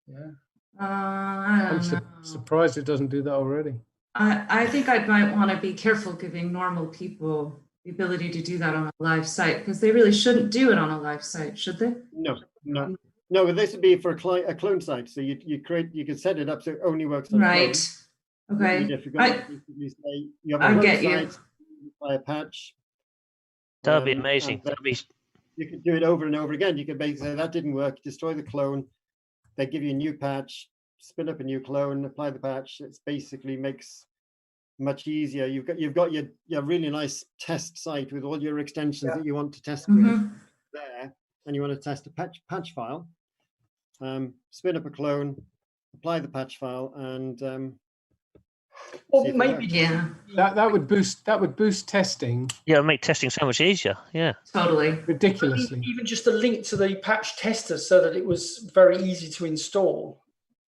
Yeah. I I'm don't know. surprised it doesn't do that already. I think I might want to be careful giving normal people the ability to do that on a live site, because they really shouldn't do it on a live site, should they? No, but this would be for a clone site. So you can set it up so it only works on Right. clone. Okay. You have a I clone get you. site, you apply a patch. That'd be amazing. And then you could do it over and over again. You could basically say that didn't work, destroy the clone. They give you a new patch, spin up a new clone, apply the patch. It's basically makes much easier. You've got your really nice test site with all your extensions that you want to test with there, and you want to test a patch file. Spin up a clone, apply the patch file, and Well, maybe That would boost testing. Yeah, it'll make testing so much easier. Yeah. Totally. Ridiculously. even just a link to the patch tester so that it was very easy to install.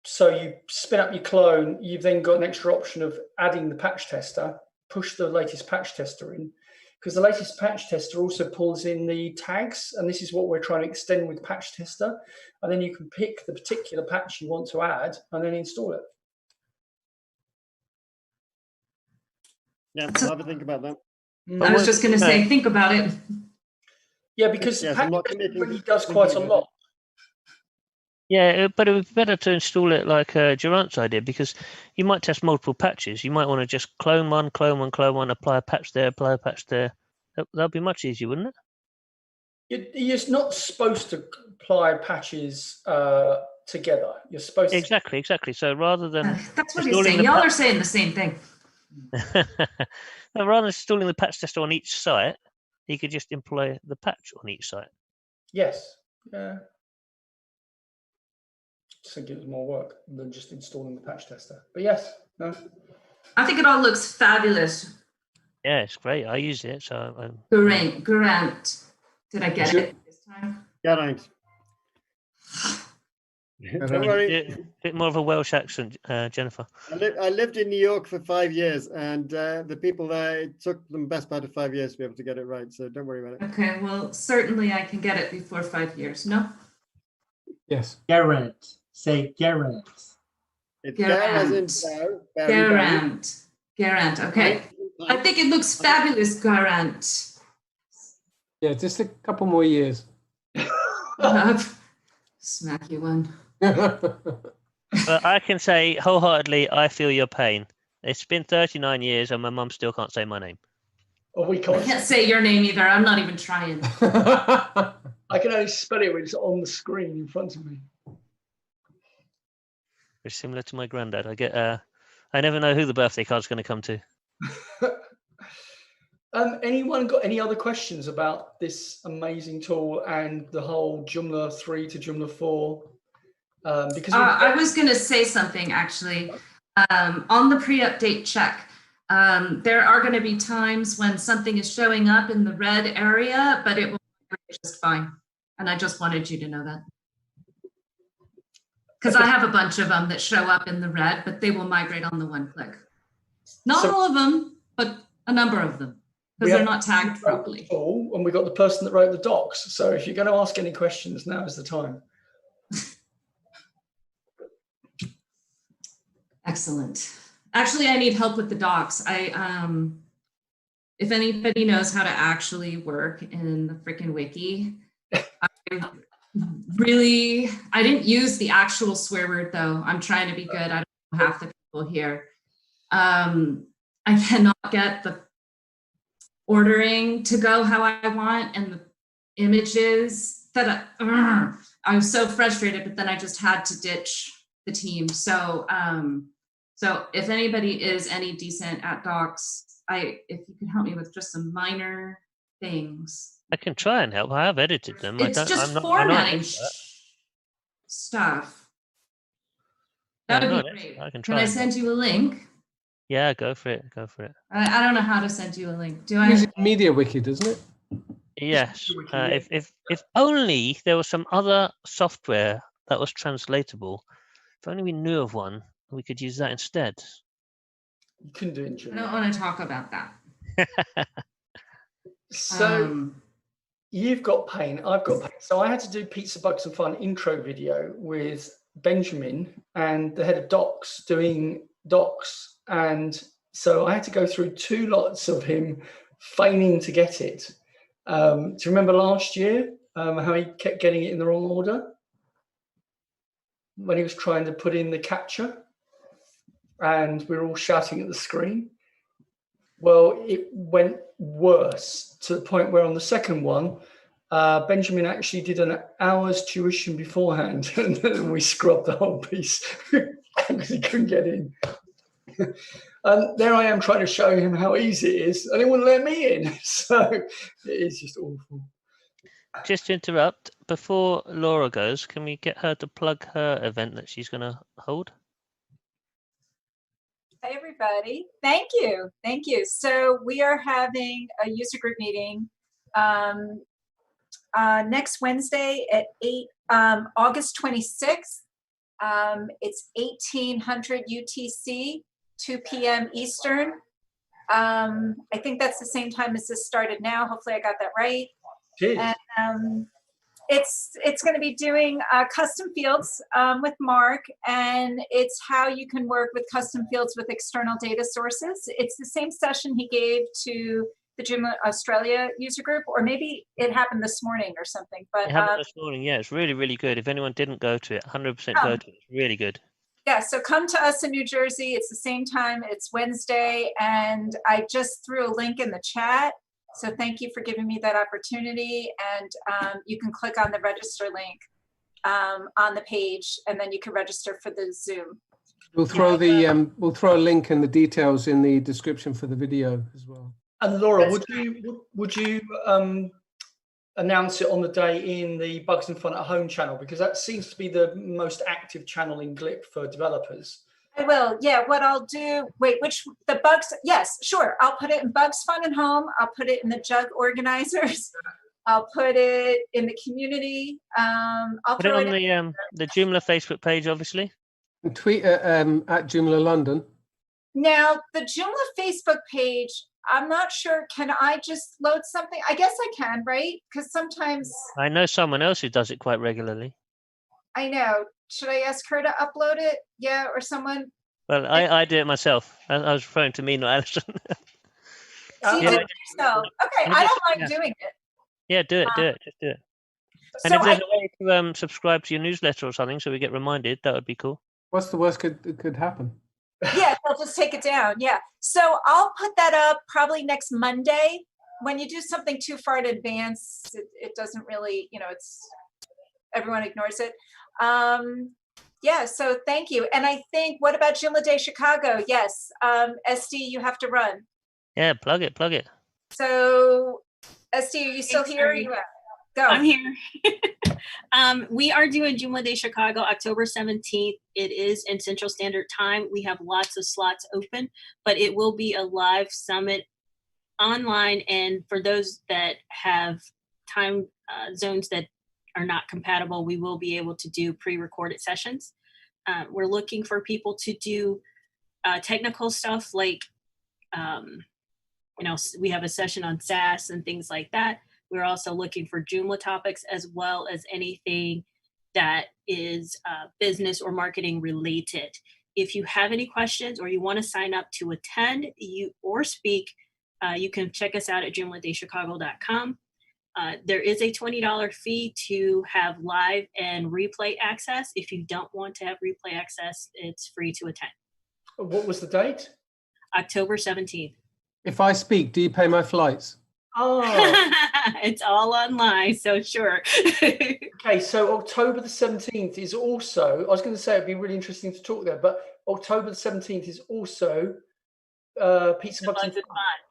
So you spin up your clone, you've then got an extra option of adding the patch tester, push the latest patch tester in, because the latest patch tester also pulls in the tags, and this is what we're trying to extend with patch tester. And then you can pick the particular patch you want to add and then install it. yeah, I'll have a think about that. I was just going to say, think about it. Yeah, because Yes, patch I'm not tester committing really to does quite a thinking about lot. Yeah, but it would be better to install it like Durant's idea, because you might test multiple patches. You might want to just clone one, apply a patch there, apply a patch there. That'd be much easier, wouldn't it? You're not supposed to apply patches together. You're supposed Exactly. So rather than That's what he's saying. Y'all are saying the same thing. rather than installing the patch tester on each site, he could just employ the patch on each site. Yes. Yeah. I think it was more work than just installing the patch tester. But yes, no. I think it all looks fabulous. Yeah, it's great. I use it, so Grant. Did I get it this time? Yeah, right. Don't worry. a bit more of a Welsh accent, Jennifer. I lived in New York for 5 years, and the people there, it took them best part of 5 years to be able to get it right. So don't worry about it. Okay, well, certainly I can get it before 5 years. No? Yes. Garant. Say Garant. It's Garant. Okay. I think it looks fabulous, Garant. Yeah, just a couple more years. Smack you one. But I can say wholeheartedly, I feel your pain. It's been 39 years and my mum still can't say my name. Oh, we I can't. can't say your name either. I'm not even trying. I can only spell it when it's on the screen in front of me. It's similar to my granddad. I never know who the birthday card's going to come to. Anyone got any other questions about this amazing tool and the whole Joomla 3 to Joomla 4? Because I was going to say something actually. On the pre-update check, there are going to be times when something is showing up in the red area, but it will migrate just fine. And I just wanted you to know that. Because I have a bunch of them that show up in the red, but they will migrate on the one click. Not all of them, but a number of them, because they're not tagged properly. And we got the person that wrote the docs. So if you're going to ask any questions, now is the time. Excellent. Actually, I need help with the docs. If anybody knows how to actually work in the freaking wiki, I didn't use the actual swear word though. I'm trying to be good. I don't know half the people here. I cannot get the ordering to go how I want, and the images that I was so frustrated, but then I just had to ditch the team. So so if anybody is any decent at docs, if you can help me with just some minor things. I can try and help. I have edited them. It's just formatting stuff. That would be great. I can try. Can I send you a link? Yeah, go for it. Go for it. I don't know how to send you a link. Do I? Uses MediaWiki, doesn't it? Yes. If only there was some other software that was translatable. If only we knew of one, we could use that instead. You couldn't do it in Joomla. I don't want to talk about that. So you've got pain, I've got pain. So I had to do Pizza Bugs and Fun intro video with Benjamin and the head of docs doing docs. And so I had to go through 2 lots of him feigning to get it. Do you remember last year how he kept getting it in the wrong order? When he was trying to put in the captcha and we were all shouting at the screen. Well, it went worse to the point where on the second one, Benjamin actually did an hour's tuition beforehand and then we scrubbed the whole piece because he couldn't get in. And there I am trying to show him how easy it is and he wouldn't let me in. So it is just awful. Just to interrupt, before Laura goes, can we get her to plug her event that she's going to hold? Hi, everybody. Thank you. Thank you. So we are having a user group meeting next Wednesday at August 26th. It's 1800 UTC, 2 p.m. Eastern. I think that's the same time as this started now. Hopefully I got that right. And it's going to be doing custom fields with Mark, and it's how you can work with custom fields with external data sources. It's the same session he gave to the Joomla Australia user group, or maybe it happened this morning or something. But it happened this morning. Yeah, it's really, really good. If anyone didn't go to it, 100% go to it. It's really good. Yeah, so come to us in New Jersey. It's the same time. It's Wednesday, and I just threw a link in the chat. So thank you for giving me that opportunity. And you can click on the register link on the page, and then you can register for the Zoom. We'll throw we'll throw a link and the details in the description for the video as well. And Laura, would you announce it on the day in the Bugs and Fun at Home channel, because that seems to be the most active channel in GLIP for developers? I will. Yeah, what I'll do, the bugs, yes, sure. I'll put it in Bugs Fun at Home. I'll put it in the JUGL organizers. I'll put it in the community. I'll put it on the Joomla Facebook page, obviously. And tweet at Joomla London. Now, the Joomla Facebook page, I'm not sure, can I just load something? I guess I can, right? Because sometimes... I know someone else who does it quite regularly. I know. Should I ask her to upload it? Yeah, or someone? Well, I do it myself. I was referring to me, not Alison. So you do it yourself. Okay, I don't mind doing it. Yeah, do it. Just do it. And if there's a way to subscribe to your newsletter or something so we get reminded, that would be cool. What's the worst could happen? Yeah, they'll just take it down. Yeah. So I'll put that up probably next Monday. When you do something too far in advance, it doesn't really, everyone ignores it. Yeah, so thank you. And I think, what about Joomla Day Chicago? Yes, SD, you have to run. Yeah, plug it. So, Esty, are you still here? Or you out? Go. I'm here. We are doing Joomla Day Chicago October 17th. It is in Central Standard Time. We have lots of slots open, but it will be a live summit online. And for those that have time zones that are not compatible, we will be able to do pre-recorded sessions. We're looking for people to do technical stuff like, we have a session on SaaS and things like that. We're also looking for Joomla topics as well as anything that is business or marketing related. If you have any questions or you want to sign up to attend or speak, you can check us out at joomladaychicago.com. There is a $20 fee to have live and replay access. If you don't want to have replay access, it's free to attend. What was the date? October 17th. If I speak, do you pay my flights? Oh, It's all online, so sure. okay. So October the 17th is also, I was going to say it'd be really interesting to talk there, but October the 17th is also Pizza Bugs and Fun.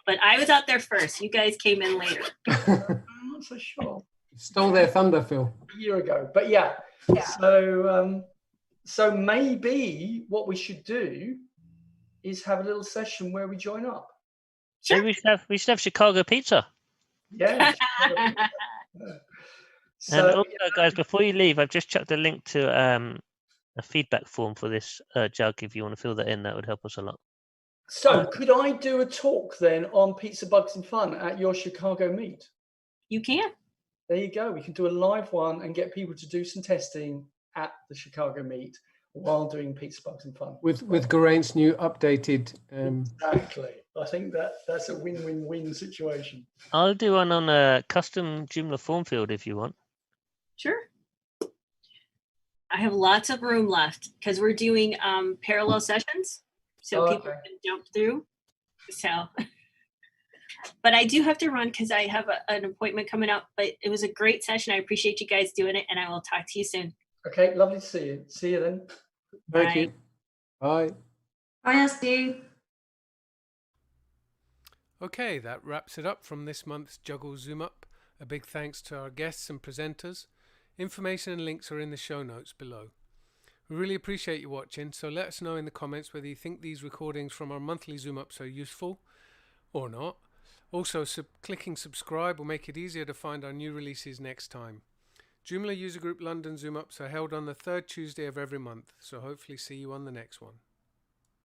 But I was out there first. You guys came in later. I'm not so sure. Stole their thunder, Phil. A year ago, but yeah. So maybe what we should do is have a little session where we join up. Maybe we should have Chicago pizza. Yeah. And also, guys, before you leave, I've just chucked a link to a feedback form for this JUG. If you want to fill that in, that would help us a lot. So could I do a talk then on Pizza Bugs and Fun at your Chicago meet? You can. There you go. We can do a live one and get people to do some testing at the Chicago meet while doing Pizza Bugs and Fun. With Geraint's new updated. Exactly. I think that's a win-win-win situation. I'll do one on a custom Joomla form field if you want. Sure. I have lots of room left because we're doing parallel sessions. So people can jump through. So, but I do have to run because I have an appointment coming up. But it was a great session. I appreciate you guys doing it, and I will talk to you soon. Okay, lovely to see you. See you then. Thank you. Bye. Bye, SD. Okay, that wraps it up from this month's JUGL ZoomUp. A big thanks to our guests and presenters. Information and links are in the show notes below. We really appreciate you watching, so let us know in the comments whether you think these recordings from our monthly ZoomUps are useful or not. Also, clicking subscribe will make it easier to find our new releases next time. Joomla User Group London ZoomUps are held on the third Tuesday of every month, so hopefully see you on the next one.